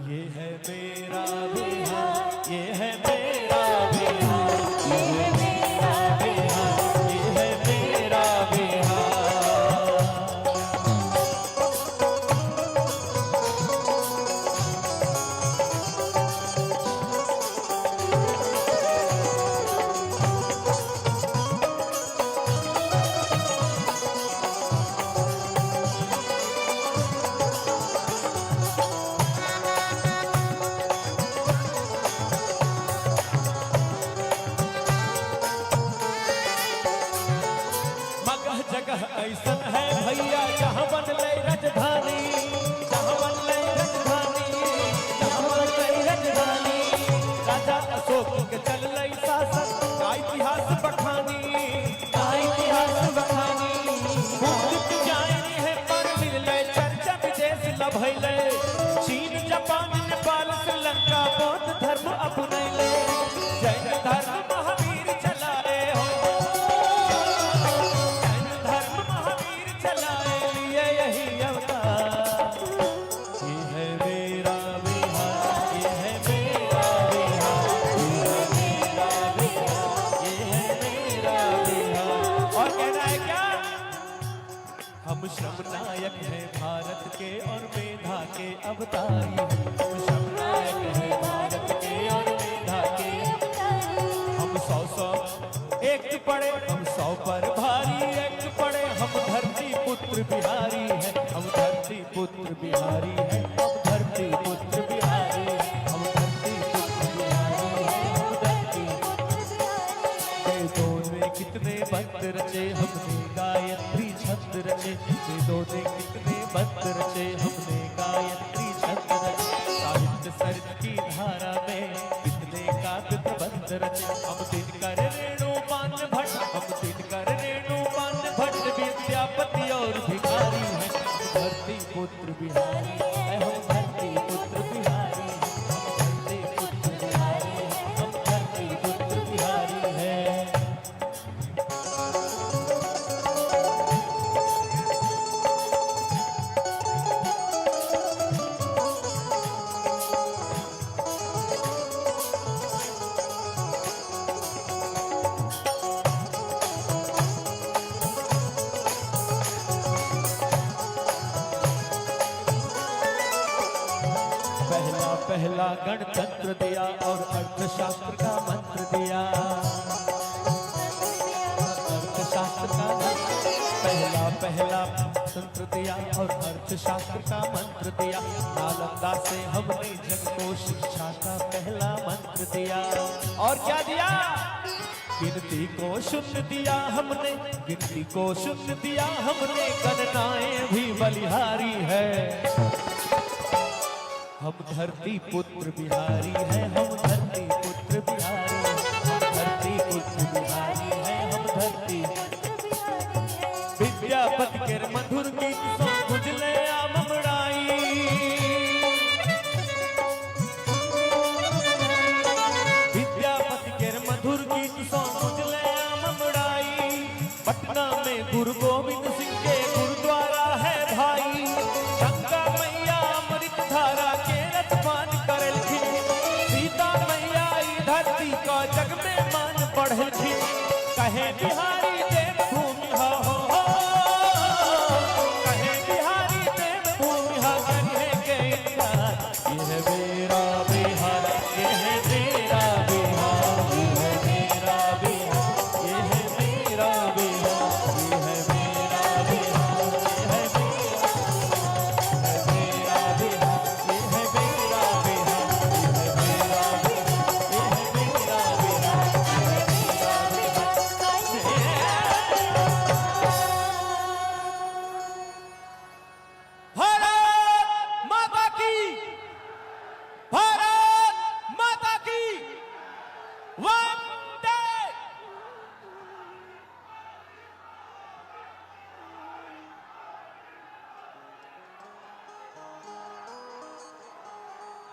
ये है मेरा बिहार, ये है मेरा बिहार, ये है मेरा बिहार, ये है मेरा बिहार। अवतारी है। हम सब नायक हैं भारत के और मेधा के अवतारी। हम 100 एक पड़े, हम 100 पर भारी एक पड़े। हम धरती पुत्र बिहारी है, हम धरती पुत्र बिहारी है, हम धरती पुत्र बिहारी है, हम धरती पुत्र बिहारी है, हम धरती वेदों ने कितने मंत्र रचे, हमने गायत्री छंद रचे। वेदों ने कितने मंत्र रचे, हमने गायत्री छंद रचे। साहित्य सरित की धारा में कितने काव्य प्रबंध रचे। हम दिनकर रेणुपान भट्ट, हम दिनकर रेणुपान भट्ट विद्यापति और भिखारी हैं। हम धरती पुत्र बिहारी है, हम धरती पुत्र बिहारी है, हम धरती पुत्र बिहारी है, हम धरती पुत्र बिहारी है। पहला गणतंत्र दिया और अर्थशास्त्र का मंत्र दिया। अर्थशास्त्र का पहला तंत्र दिया और अर्थशास्त्र का मंत्र दिया। नालंदा से हमने जग को शिक्षा का पहला मंत्र दिया। और क्या दिया? गिनती को शून्य दिया हमने, गिनती को शून्य दिया हमने। गणनाएं भी बलिहारी है। हम धरती पुत्र बिहारी है, हम धरती पुत्र बिहारी है, हम धरती पुत्र बिहारी है, हम धरती विद्यापति के मधुर गीत सो गुजले आमड़ाई। विद्यापति के मधुर गीत सो गुजले आमड़ाई। पटना में गुरु गोविंद सिंह के गुरुद्वारा है भाई। गंगा मैया अमृत धारा के रतपान करलखिन। सीता मैया ई धरती का जग में मान बढ़लखिन। कहे बिहारी देव भूमि हो, कहे बिहारी देव भूमि हा कहे के इनकार। यह मेरा बिहार, यह मेरा बिहार, यह मेरा बिहार, यह मेरा बिहार, यह मेरा बिहार, यह मेरा बिहार, यह मेरा बिहार, यह मेरा बिहार, यह मेरा भारत माता की, भारत माता की वंदे।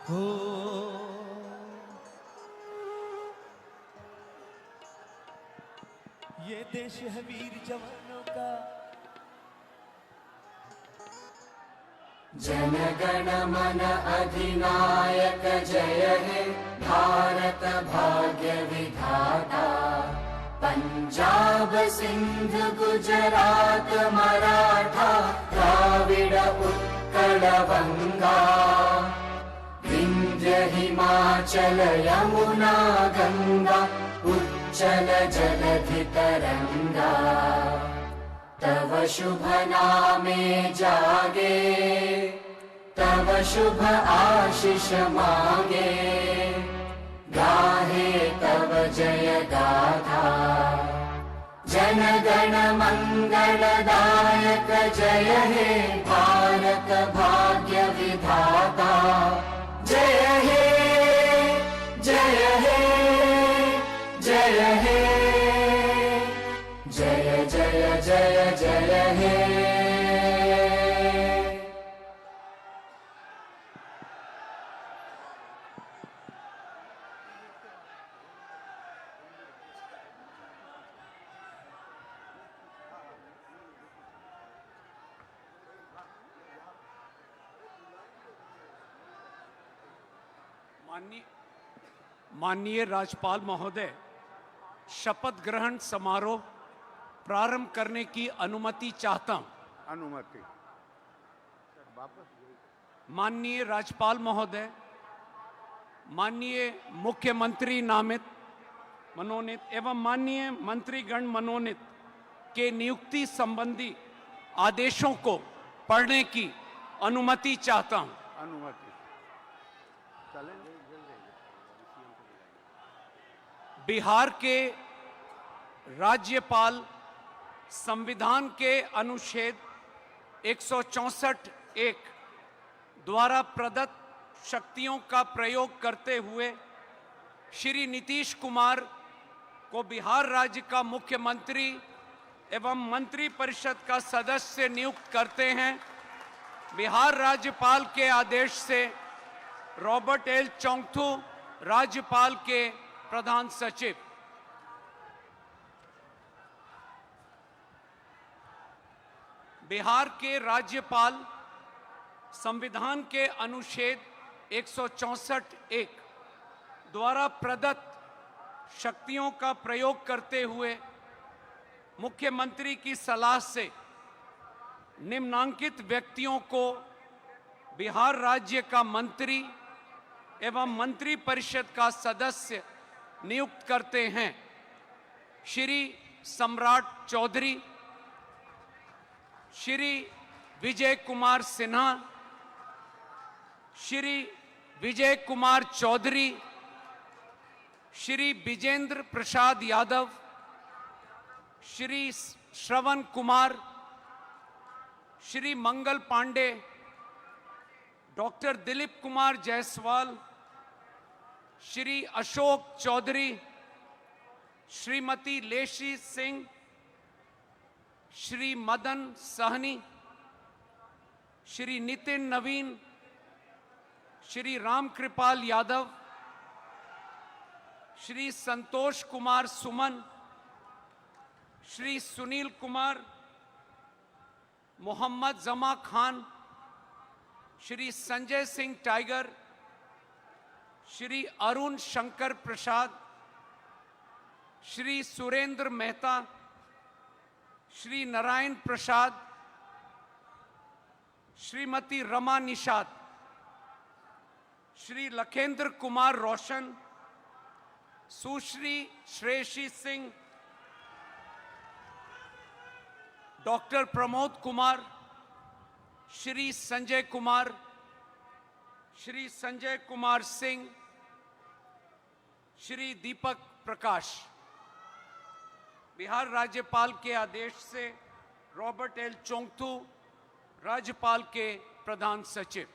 हो ये देश है वीर जवानों का। जनगण मन अधिनायक जय हे भारत भाग्य विधाता। पंजाब सिंध गुजरात मराठा द्राविड उत्कल बंगा। विंध्य हिमाचल यमुना गंगा उच्चल जलधि तरंगा। तव शुभ नामे जागे, तव शुभ आशीष मांगे। गाहे तव जय गाथा। जन गण मंगलदायक जय हे भारत भाग्य विधाता। जय हे, जय हे, जय हे, जय जय जय जय हे। माननीय राज्यपाल महोदय, शपथ ग्रहण समारोह प्रारंभ करने की अनुमति चाहता हूं। अनुमति माननीय राज्यपाल महोदय, माननीय मुख्यमंत्री नामित मनोनीत एवं माननीय मंत्रीगण मनोनीत के नियुक्ति संबंधी आदेशों को पढ़ने की अनुमति चाहता हूं। बिहार के राज्यपाल संविधान के अनुच्छेद 164(1) द्वारा प्रदत्त शक्तियों का प्रयोग करते हुए श्री नीतीश कुमार को बिहार राज्य का मुख्यमंत्री एवं मंत्रिपरिषद का सदस्य नियुक्त करते हैं। बिहार राज्यपाल के आदेश से रॉबर्ट एल चोंगथू राज्यपाल के प्रधान सचिव। बिहार के राज्यपाल संविधान के अनुच्छेद 164(1) द्वारा प्रदत्त शक्तियों का प्रयोग करते हुए मुख्यमंत्री की सलाह से निम्नांकित व्यक्तियों को बिहार राज्य का मंत्री एवं मंत्रिपरिषद का सदस्य नियुक्त करते हैं। श्री सम्राट चौधरी, श्री विजय कुमार सिन्हा, श्री विजय कुमार चौधरी, श्री विजेंद्र प्रसाद यादव, श्री श्रवण कुमार, श्री मंगल पांडे, डॉक्टर दिलीप कुमार जायसवाल, श्री अशोक चौधरी, श्रीमती लेशी सिंह, श्री मदन सहनी, श्री नितिन नवीन, श्री रामकृपाल यादव, श्री संतोष कुमार सुमन, श्री सुनील कुमार, मोहम्मद जमा खान, श्री संजय सिंह टाइगर, श्री अरुण शंकर प्रसाद, श्री सुरेंद्र मेहता, श्री नारायण प्रसाद, श्रीमती रमा निषाद, श्री लखेंद्र कुमार रोशन, सुश्री श्रेयसी सिंह, डॉक्टर प्रमोद कुमार, श्री संजय कुमार, श्री संजय कुमार सिंह, श्री दीपक प्रकाश। बिहार राज्यपाल के आदेश से रॉबर्ट एल चोंगथू राज्यपाल के प्रधान सचिव।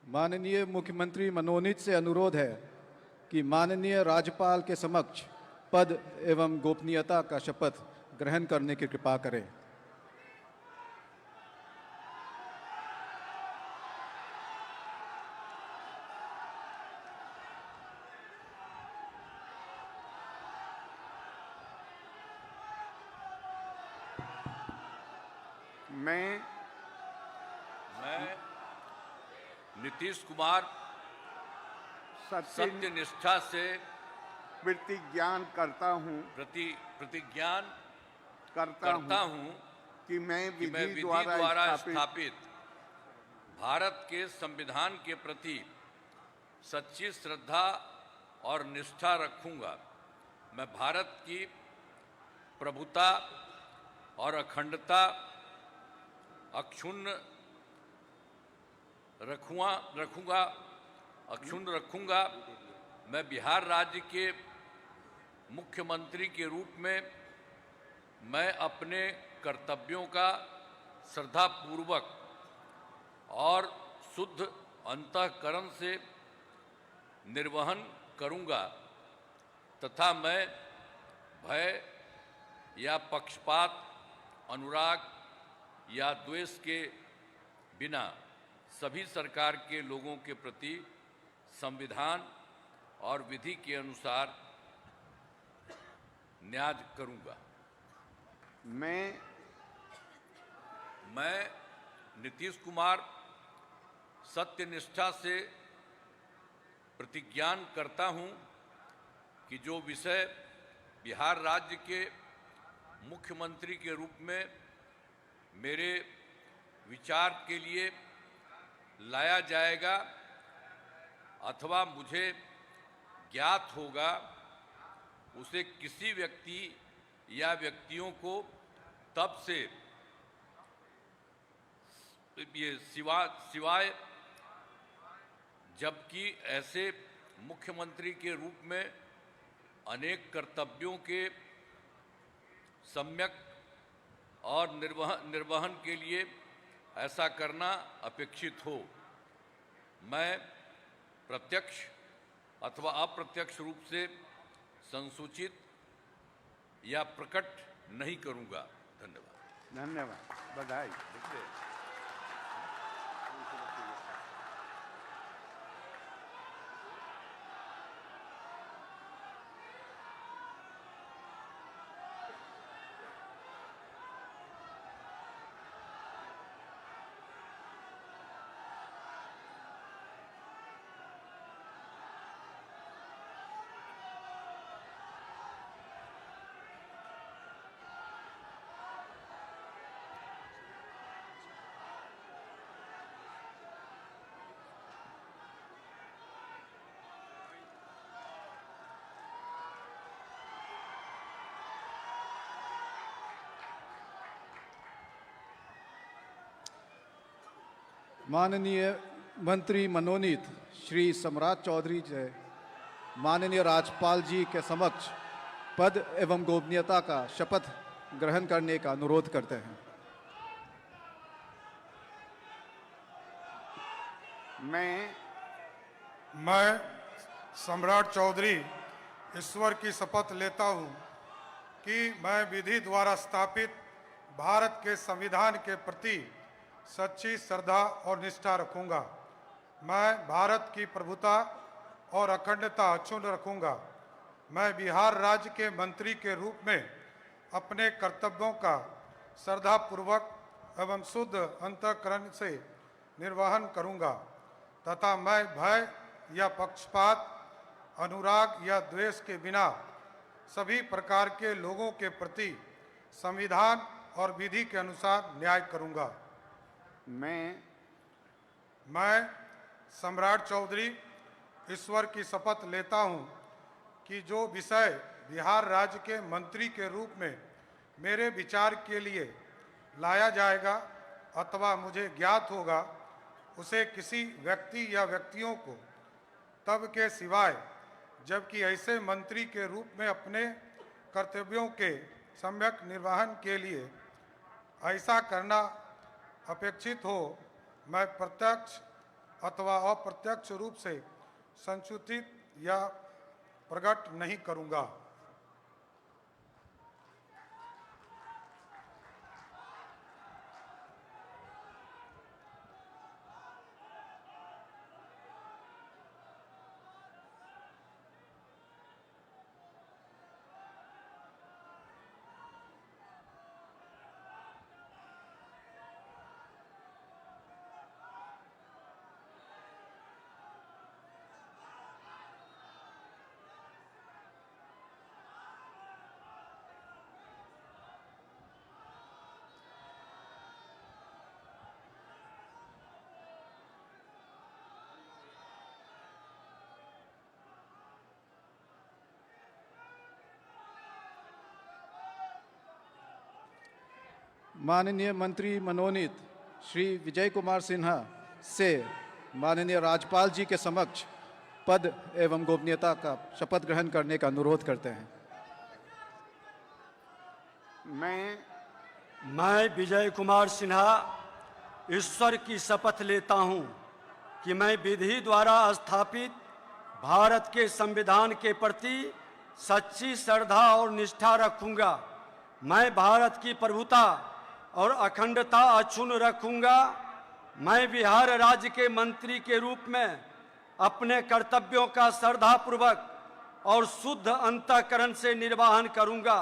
माननीय मुख्यमंत्री मनोनीत से अनुरोध है कि माननीय राज्यपाल के समक्ष पद एवं गोपनीयता का शपथ ग्रहण करने की कृपा करें। मैं नीतीश कुमार सत्य निष्ठा से प्रतिज्ञान करता हूँ करता हूँ कि मैं विधि द्वारा स्थापित भारत के संविधान के प्रति सच्ची श्रद्धा और निष्ठा रखूंगा। मैं भारत की प्रभुता और अखंडता अक्षुण्ण रखूंगा। मैं बिहार राज्य के मुख्यमंत्री के रूप में मैं अपने कर्तव्यों का श्रद्धापूर्वक और शुद्ध अंतःकरण से निर्वहन करूंगा तथा मैं भय या पक्षपात, अनुराग या द्वेष के बिना सभी सरकार के लोगों के प्रति संविधान और विधि के अनुसार न्याय करूंगा। मैं नीतीश कुमार सत्यनिष्ठा से प्रतिज्ञान करता हूं कि जो विषय बिहार राज्य के मुख्यमंत्री के रूप में मेरे विचार के लिए लाया जाएगा अथवा मुझे ज्ञात होगा, उसे किसी व्यक्ति या व्यक्तियों को तब से ये सिवाय जबकि ऐसे मुख्यमंत्री के रूप में अनेक कर्तव्यों के सम्यक और निर्वहन के लिए ऐसा करना अपेक्षित हो, मैं प्रत्यक्ष अथवा अप्रत्यक्ष रूप से संसूचित या प्रकट नहीं करूंगा। धन्यवाद। धन्यवाद, बधाई। माननीय मंत्री मनोनीत श्री सम्राट चौधरी जी माननीय राज्यपाल जी के समक्ष पद एवं गोपनीयता का शपथ ग्रहण करने का अनुरोध करते हैं। मैं सम्राट चौधरी ईश्वर की शपथ लेता हूं कि मैं विधि द्वारा स्थापित भारत के संविधान के प्रति सच्ची श्रद्धा और निष्ठा रखूंगा। मैं भारत की प्रभुता और अखंडता अक्षुण्ण रखूंगा। मैं बिहार राज्य के मंत्री के रूप में अपने कर्तव्यों का श्रद्धापूर्वक एवं शुद्ध अंतःकरण से निर्वहन करूंगा तथा मैं भय या पक्षपात, अनुराग या द्वेष के बिना सभी प्रकार के लोगों के प्रति संविधान और विधि के अनुसार न्याय करूंगा। मैं सम्राट चौधरी ईश्वर की शपथ लेता हूं कि जो विषय बिहार राज्य के मंत्री के रूप में मेरे विचार के लिए लाया जाएगा अथवा मुझे ज्ञात होगा, उसे किसी व्यक्ति या व्यक्तियों को तब के सिवाय जबकि ऐसे मंत्री के रूप में अपने कर्तव्यों के सम्यक निर्वहन के लिए ऐसा करना अपेक्षित हो, मैं प्रत्यक्ष अथवा अप्रत्यक्ष रूप से संसूचित या प्रकट नहीं करूंगा। माननीय मंत्री मनोनीत श्री विजय कुमार सिन्हा से माननीय राज्यपाल जी के समक्ष पद एवं गोपनीयता का शपथ ग्रहण करने का अनुरोध करते हैं। मैं विजय कुमार सिन्हा ईश्वर की शपथ लेता हूं कि मैं विधि द्वारा स्थापित भारत के संविधान के प्रति सच्ची श्रद्धा और निष्ठा रखूंगा। मैं भारत की प्रभुता और अखंडता अक्षुण्ण रखूंगा। मैं बिहार राज्य के मंत्री के रूप में अपने कर्तव्यों का श्रद्धापूर्वक और शुद्ध अंतःकरण से निर्वहन करूंगा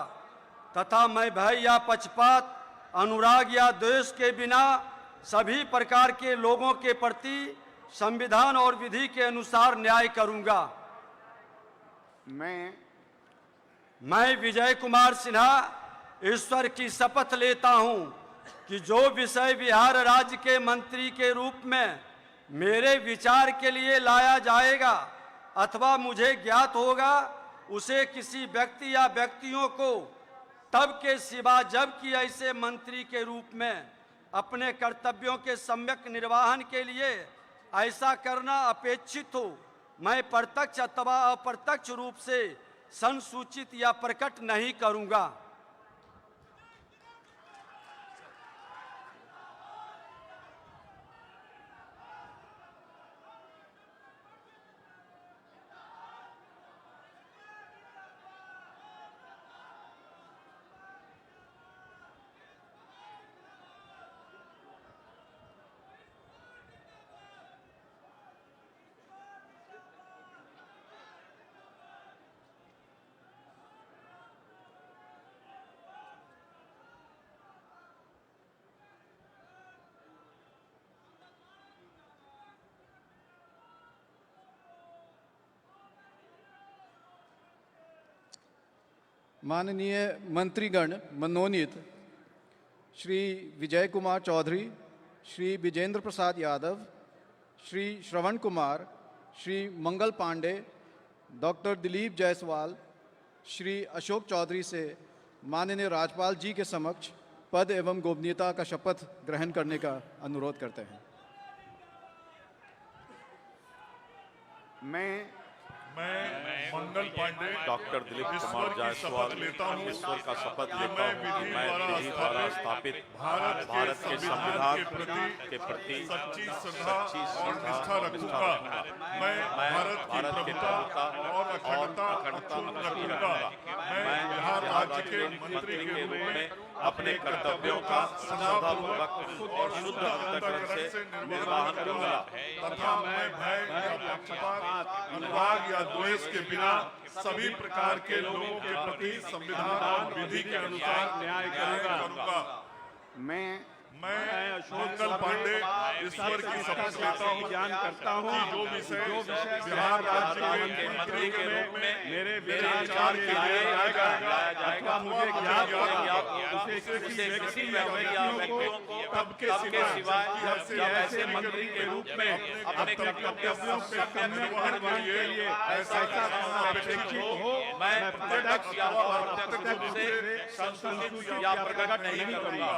तथा मैं भय या पक्षपात, अनुराग या द्वेष के बिना सभी प्रकार के लोगों के प्रति संविधान और विधि के अनुसार न्याय करूंगा। मैं विजय कुमार सिन्हा ईश्वर की शपथ लेता हूं कि जो विषय बिहार राज्य के मंत्री के रूप में मेरे विचार के लिए लाया जाएगा अथवा मुझे ज्ञात होगा, उसे किसी व्यक्ति या व्यक्तियों को तब के सिवा जबकि ऐसे मंत्री के रूप में अपने कर्तव्यों के सम्यक निर्वहन के लिए ऐसा करना अपेक्षित हो, मैं प्रत्यक्ष अथवा अप्रत्यक्ष रूप से संसूचित या प्रकट नहीं करूंगा। माननीय मंत्रीगण मनोनीत श्री विजय कुमार चौधरी, श्री विजेंद्र प्रसाद यादव, श्री श्रवण कुमार, श्री मंगल पांडे, डॉक्टर दिलीप जायसवाल, श्री अशोक चौधरी से माननीय राज्यपाल जी के समक्ष पद एवं गोपनीयता का शपथ ग्रहण करने का अनुरोध करते हैं। मैं मंगल पांडे डॉक्टर दिलीप कुमार जायसवाल ईश्वर का शपथ लेता हूँ कि मैं विधि द्वारा स्थापित भारत के संविधान के प्रति सच्ची श्रद्धा और निष्ठा रखूंगा। मैं भारत की प्रभुता और अखंडता रखूंगा। मैं बिहार राज्य के मंत्री के रूप में अपने कर्तव्यों का श्रद्धापूर्वक और शुद्ध अंतःकरण से निर्वहन करूंगा तथा मैं भय या पक्षपात, अनुराग या द्वेष के बिना सभी प्रकार के लोगों के प्रति संविधान और विधि के अनुसार न्याय करूंगा। मैं मंगल पांडे ईश्वर की शपथ लेता हूँ, ज्ञान करता हूँ कि जो विषय बिहार राज्य के मंत्री के रूप में मेरे विचार के लिए लाया जाएगा मुझे ज्ञात होगा, उसे किसी व्यक्तियों को तब के सिवा जब ऐसे मंत्री के रूप में अपने कर्तव्यों का निर्वहन के लिए ऐसा करना अपेक्षित हो, मैं प्रत्यक्ष या अप्रत्यक्ष रूप से संसूचित या प्रकट नहीं करूंगा।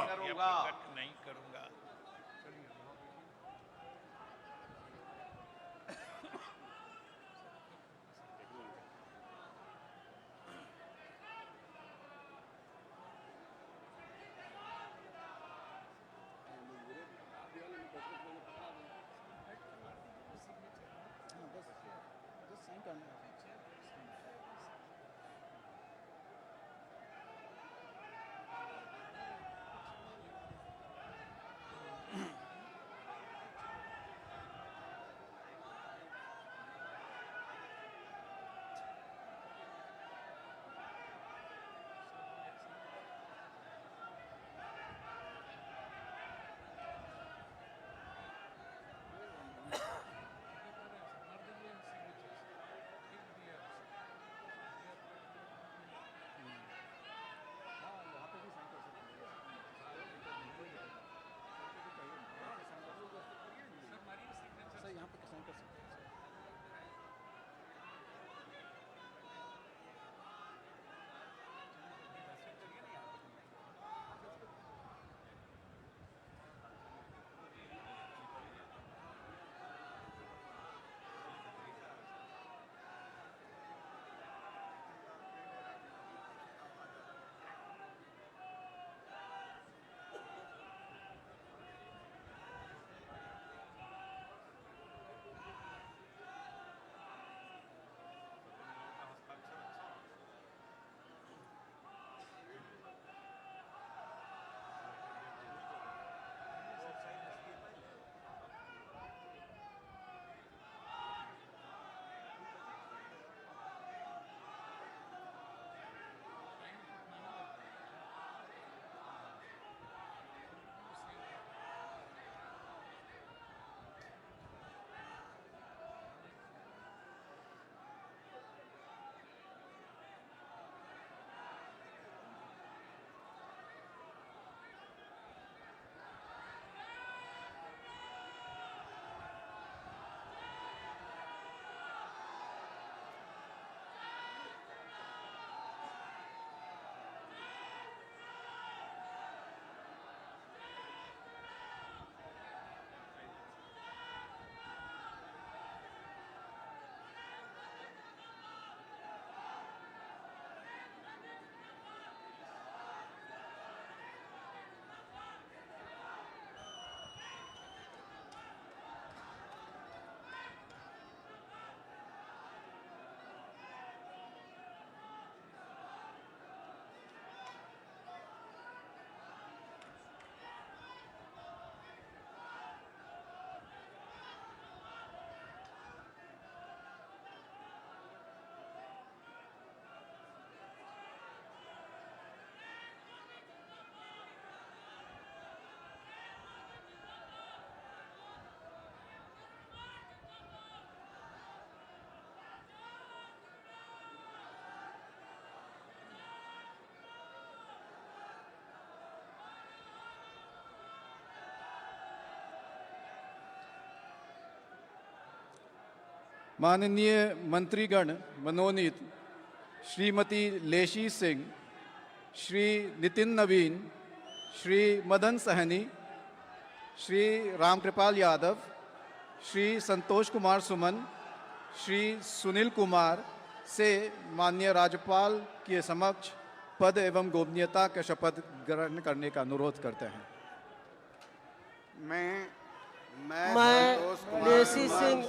माननीय मंत्रीगण मनोनीत श्रीमती लेशी सिंह, श्री नितिन नवीन, श्री मदन सहनी, श्री रामकृपाल यादव, श्री संतोष कुमार सुमन, श्री सुनील कुमार से माननीय राज्यपाल के समक्ष पद एवं गोपनीयता का शपथ ग्रहण करने का अनुरोध करते हैं। मैं लेसी सिंह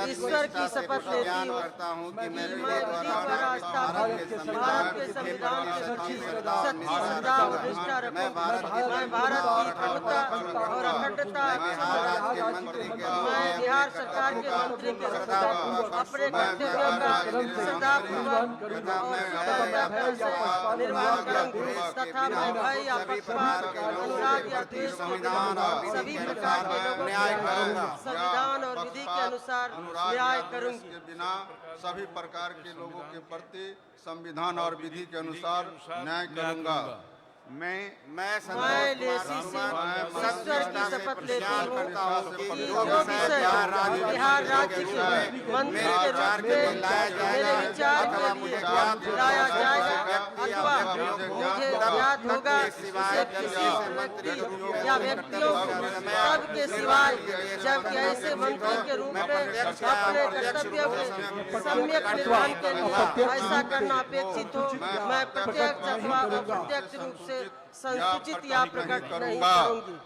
ईश्वर की शपथ लेती हूँ करता हूँ कि मैं विधि द्वारा स्थापित भारत के संविधान के सच्ची श्रद्धा और निष्ठा रखूं। मैं भारत की प्रभुता और अखंडता, मैं बिहार सरकार के मंत्री के अपने कर्तव्यों का श्रद्धापूर्वक और सफलता से निर्वाह करूंगी तथा मैं भय या पक्षपात, अनुराग या द्वेष के सभी प्रकार के लोगों संविधान और विधि के अनुसार न्याय करूंगी। के बिना सभी प्रकार के लोगों के प्रति संविधान और विधि के अनुसार न्याय करूंगा। मैं लेसी सिंह ईश्वर की शपथ लेती हूँ कि जो विषय बिहार राज्य के मंत्री के रूप में मेरे विचार के लिए लाया जाएगा अथवा मुझे ज्ञात होगा उसे किसी व्यक्ति या व्यक्तियों सब के सिवाय जब ऐसे मंत्री के रूप में अपने कर्तव्यों के सम्यक निर्वहन के लिए ऐसा करना अपेक्षित हो, मैं प्रत्यक्ष अथवा अप्रत्यक्ष रूप से संसूचित या प्रकट नहीं करूंगी।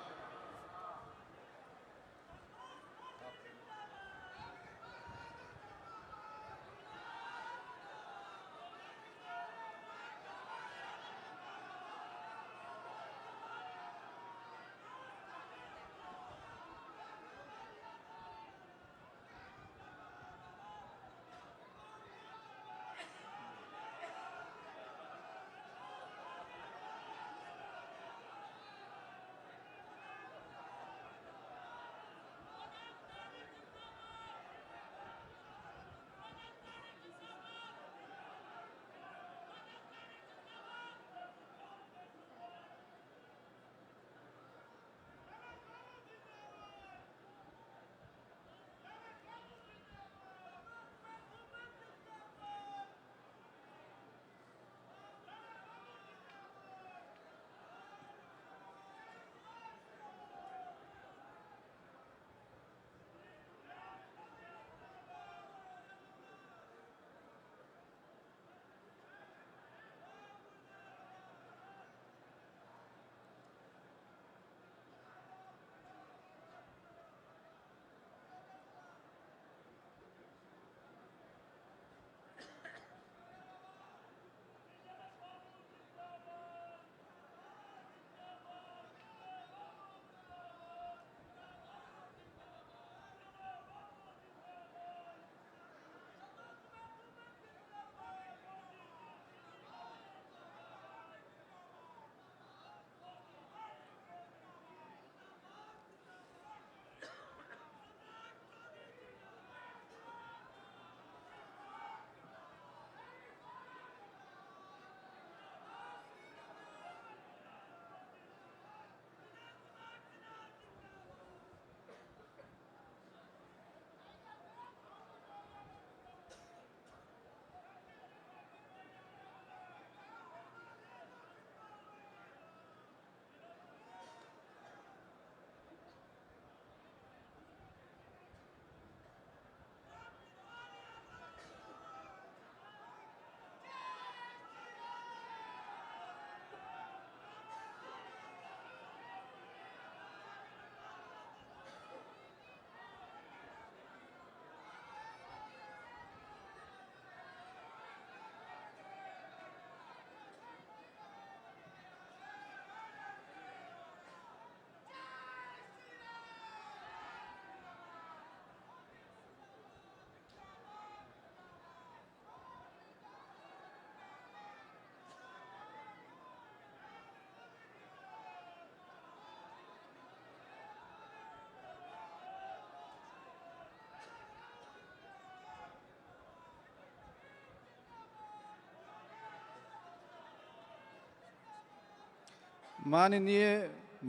माननीय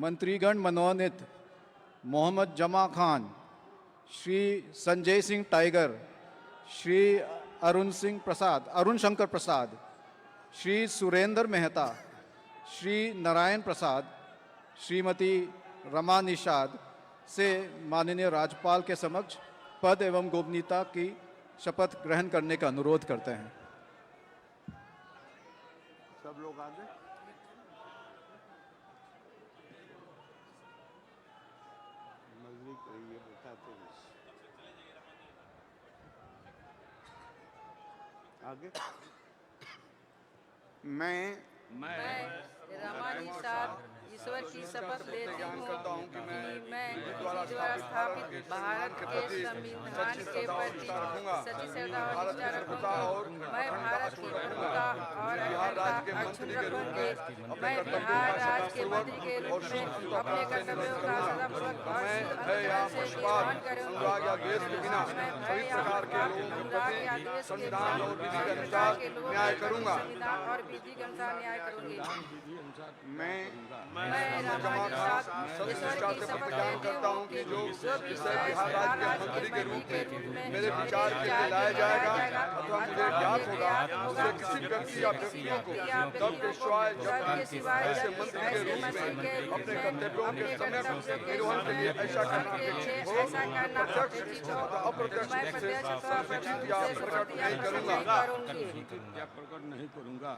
मंत्रीगण मनोनीत मोहम्मद जमा खान, श्री संजय सिंह टाइगर, श्री अरुण शंकर प्रसाद, श्री सुरेंद्र मेहता, श्री नारायण प्रसाद, श्रीमती रमा निषाद से माननीय राज्यपाल के समक्ष पद एवं गोपनीयता की शपथ ग्रहण करने का अनुरोध करते हैं। सब लोग आगे। आगे। मैं रमा निषाद ईश्वर की शपथ लेती हूँ कि मैं विधि द्वारा स्थापित भारत के संविधान के प्रति सच्ची श्रद्धा और निष्ठा रखूंगा। मैं भारत की प्रभुता और अखंडता अक्षुण्ण रखूंगी। मैं बिहार राज्य के मंत्री के रूप में अपने कर्तव्यों का सदापूर्वक और से निर्वहन करूंगा। मैं भय या अनुराग या द्वेष के बिना संविधान के लोगों के संविधान और विधि के अनुसार न्याय करूंगी। मैं रमा निषाद ईश्वर की शपथ लेती हूँ कि जो विषय बिहार राज्य के मंत्री के रूप में मेरे विचार के लिए लाया जाएगा अथवा मुझे ज्ञात होगा, उसे किसी व्यक्ति या व्यक्तियों को तब के सिवाय ऐसे मंत्री के रूप में अपने कर्तव्यों के समय निर्वहन के लिए ऐसा करना प्रत्यक्ष हो अप्रत्यक्ष रूप से सूचित या प्रकट नहीं करूंगा।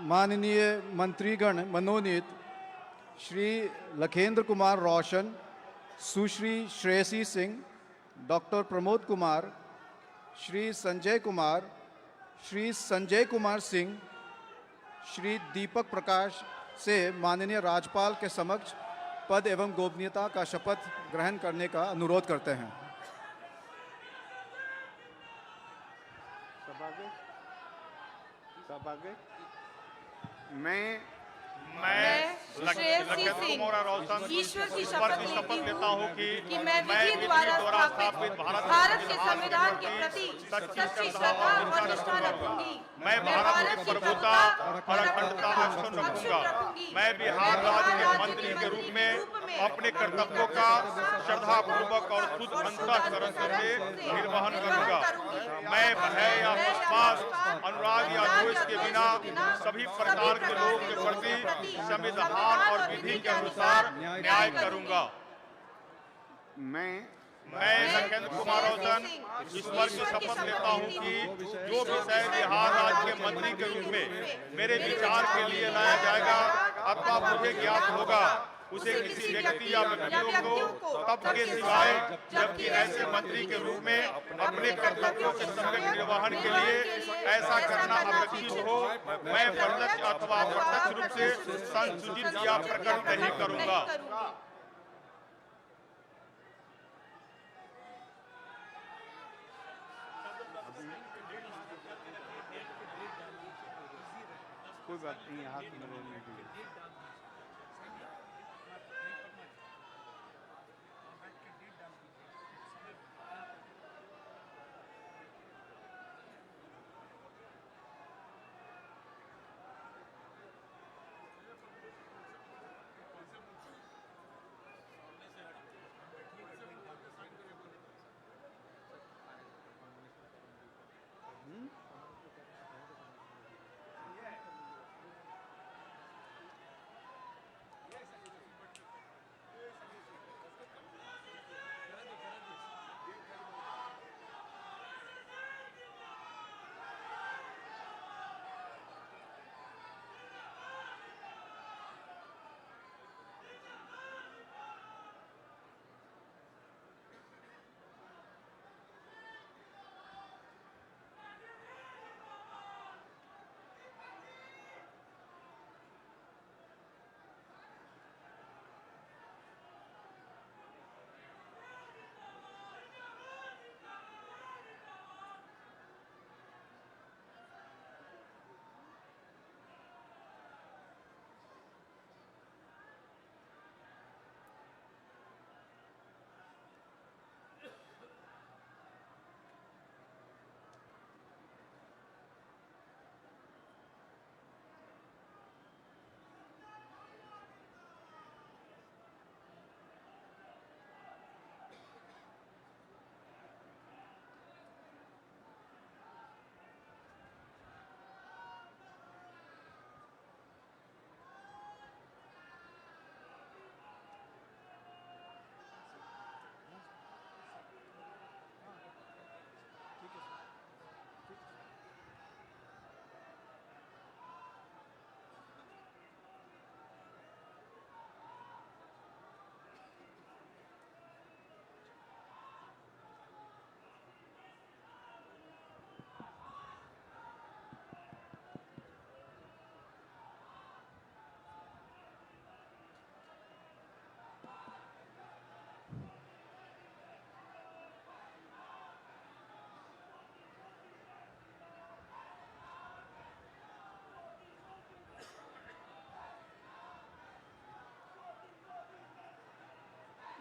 माननीय मंत्रीगण मनोनीत श्री लखेंद्र कुमार रोशन, सुश्री श्रेयसी सिंह, डॉक्टर प्रमोद कुमार, श्री संजय कुमार, श्री संजय कुमार सिंह, श्री दीपक प्रकाश से माननीय राज्यपाल के समक्ष पद एवं गोपनीयता का शपथ ग्रहण करने का अनुरोध करते हैं। मैं श्रेयसी सिंह ईश्वर की शपथ लेता हूँ कि मैं विधि द्वारा स्थापित भारत के संविधान के प्रति सच्ची श्रद्धा और निष्ठा रखूंगी। मैं भारत की प्रभुता और अखंडता अक्षुण्ण रखूंगा। मैं बिहार राज्य के मंत्री के रूप में अपने कर्तव्यों का श्रद्धापूर्वक और शुद्ध अंतःकरण से निर्वहन करूंगा। मैं भय या पक्षपात, अनुराग या द्वेष के बिना सभी प्रकार के लोगों के प्रति संविधान और विधि के अनुसार न्याय करूंगा। मैं लखेंद्र कुमार रोशन ईश्वर की शपथ लेता हूं कि जो विषय बिहार राज्य के मंत्री के रूप में मेरे विचार के लिए लाया जाएगा अथवा मुझे ज्ञात होगा, उसे किसी व्यक्ति या व्यक्तियों को तब के सिवाय जबकि ऐसे मंत्री के रूप में अपने कर्तव्यों के सम्यक निर्वहन के लिए ऐसा करना अपेक्षित हो, मैं प्रत्यक्ष अथवा अप्रत्यक्ष रूप से संसूचित या प्रकट नहीं करूंगा। कोई बात नहीं, हाथ में लेने के लिए।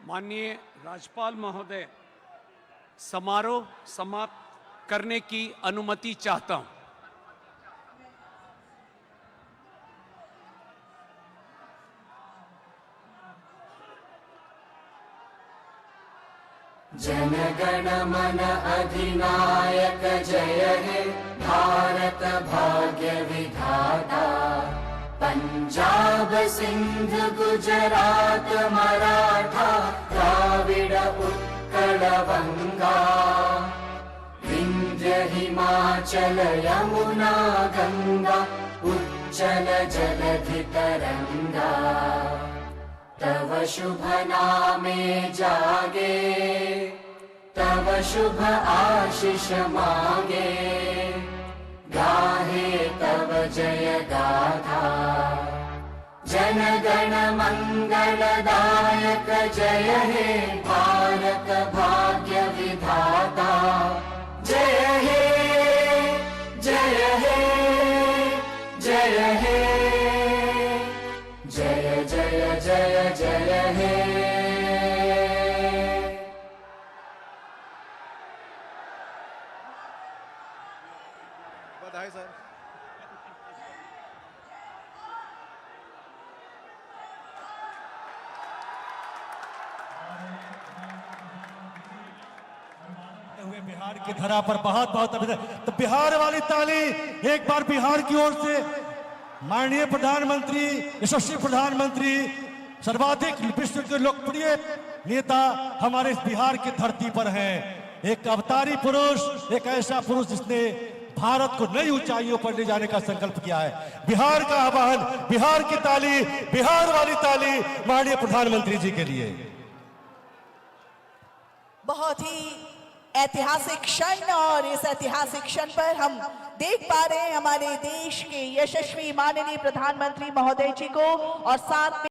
माननीय राज्यपाल महोदय, समारोह समाप्त करने की अनुमति चाहता हूं। जन गण मन अधिनायक जय हे भारत भाग्य विधाता। पंजाब सिंध गुजरात मराठा द्राविड़ उत्कल बंगा। विंध्य हिमाचल यमुना गंगा उच्च चञ्चल जलधितरङ्गा तव शुभ नामे जागे तव शुभ आशीष मांगे गाहे तव जय गाथा जन गण मंगलदायक जय हे भारत भाग्य विधाता जय हे जय हे जय हे जय जय जय जय हे बधाई सर। हुए बिहार की धरा पर बहुत बहुत अभिनंदन। तो बिहार वाली ताली एक बार बिहार की ओर से माननीय प्रधानमंत्री, यशस्वी प्रधानमंत्री, सर्वाधिक विश्व के लोकप्रिय नेता हमारे इस बिहार की धरती पर हैं। एक अवतारी पुरुष, एक ऐसा पुरुष जिसने भारत को नई ऊंचाइयों पर ले जाने का संकल्प किया है। बिहार का आह्वान, बिहार की ताली, बिहार वाली ताली माननीय प्रधानमंत्री जी के लिए। बहुत ही ऐतिहासिक क्षण, और इस ऐतिहासिक क्षण पर हम देख पा रहे हैं हमारे देश के यशस्वी माननीय प्रधानमंत्री महोदय जी को, और साथ में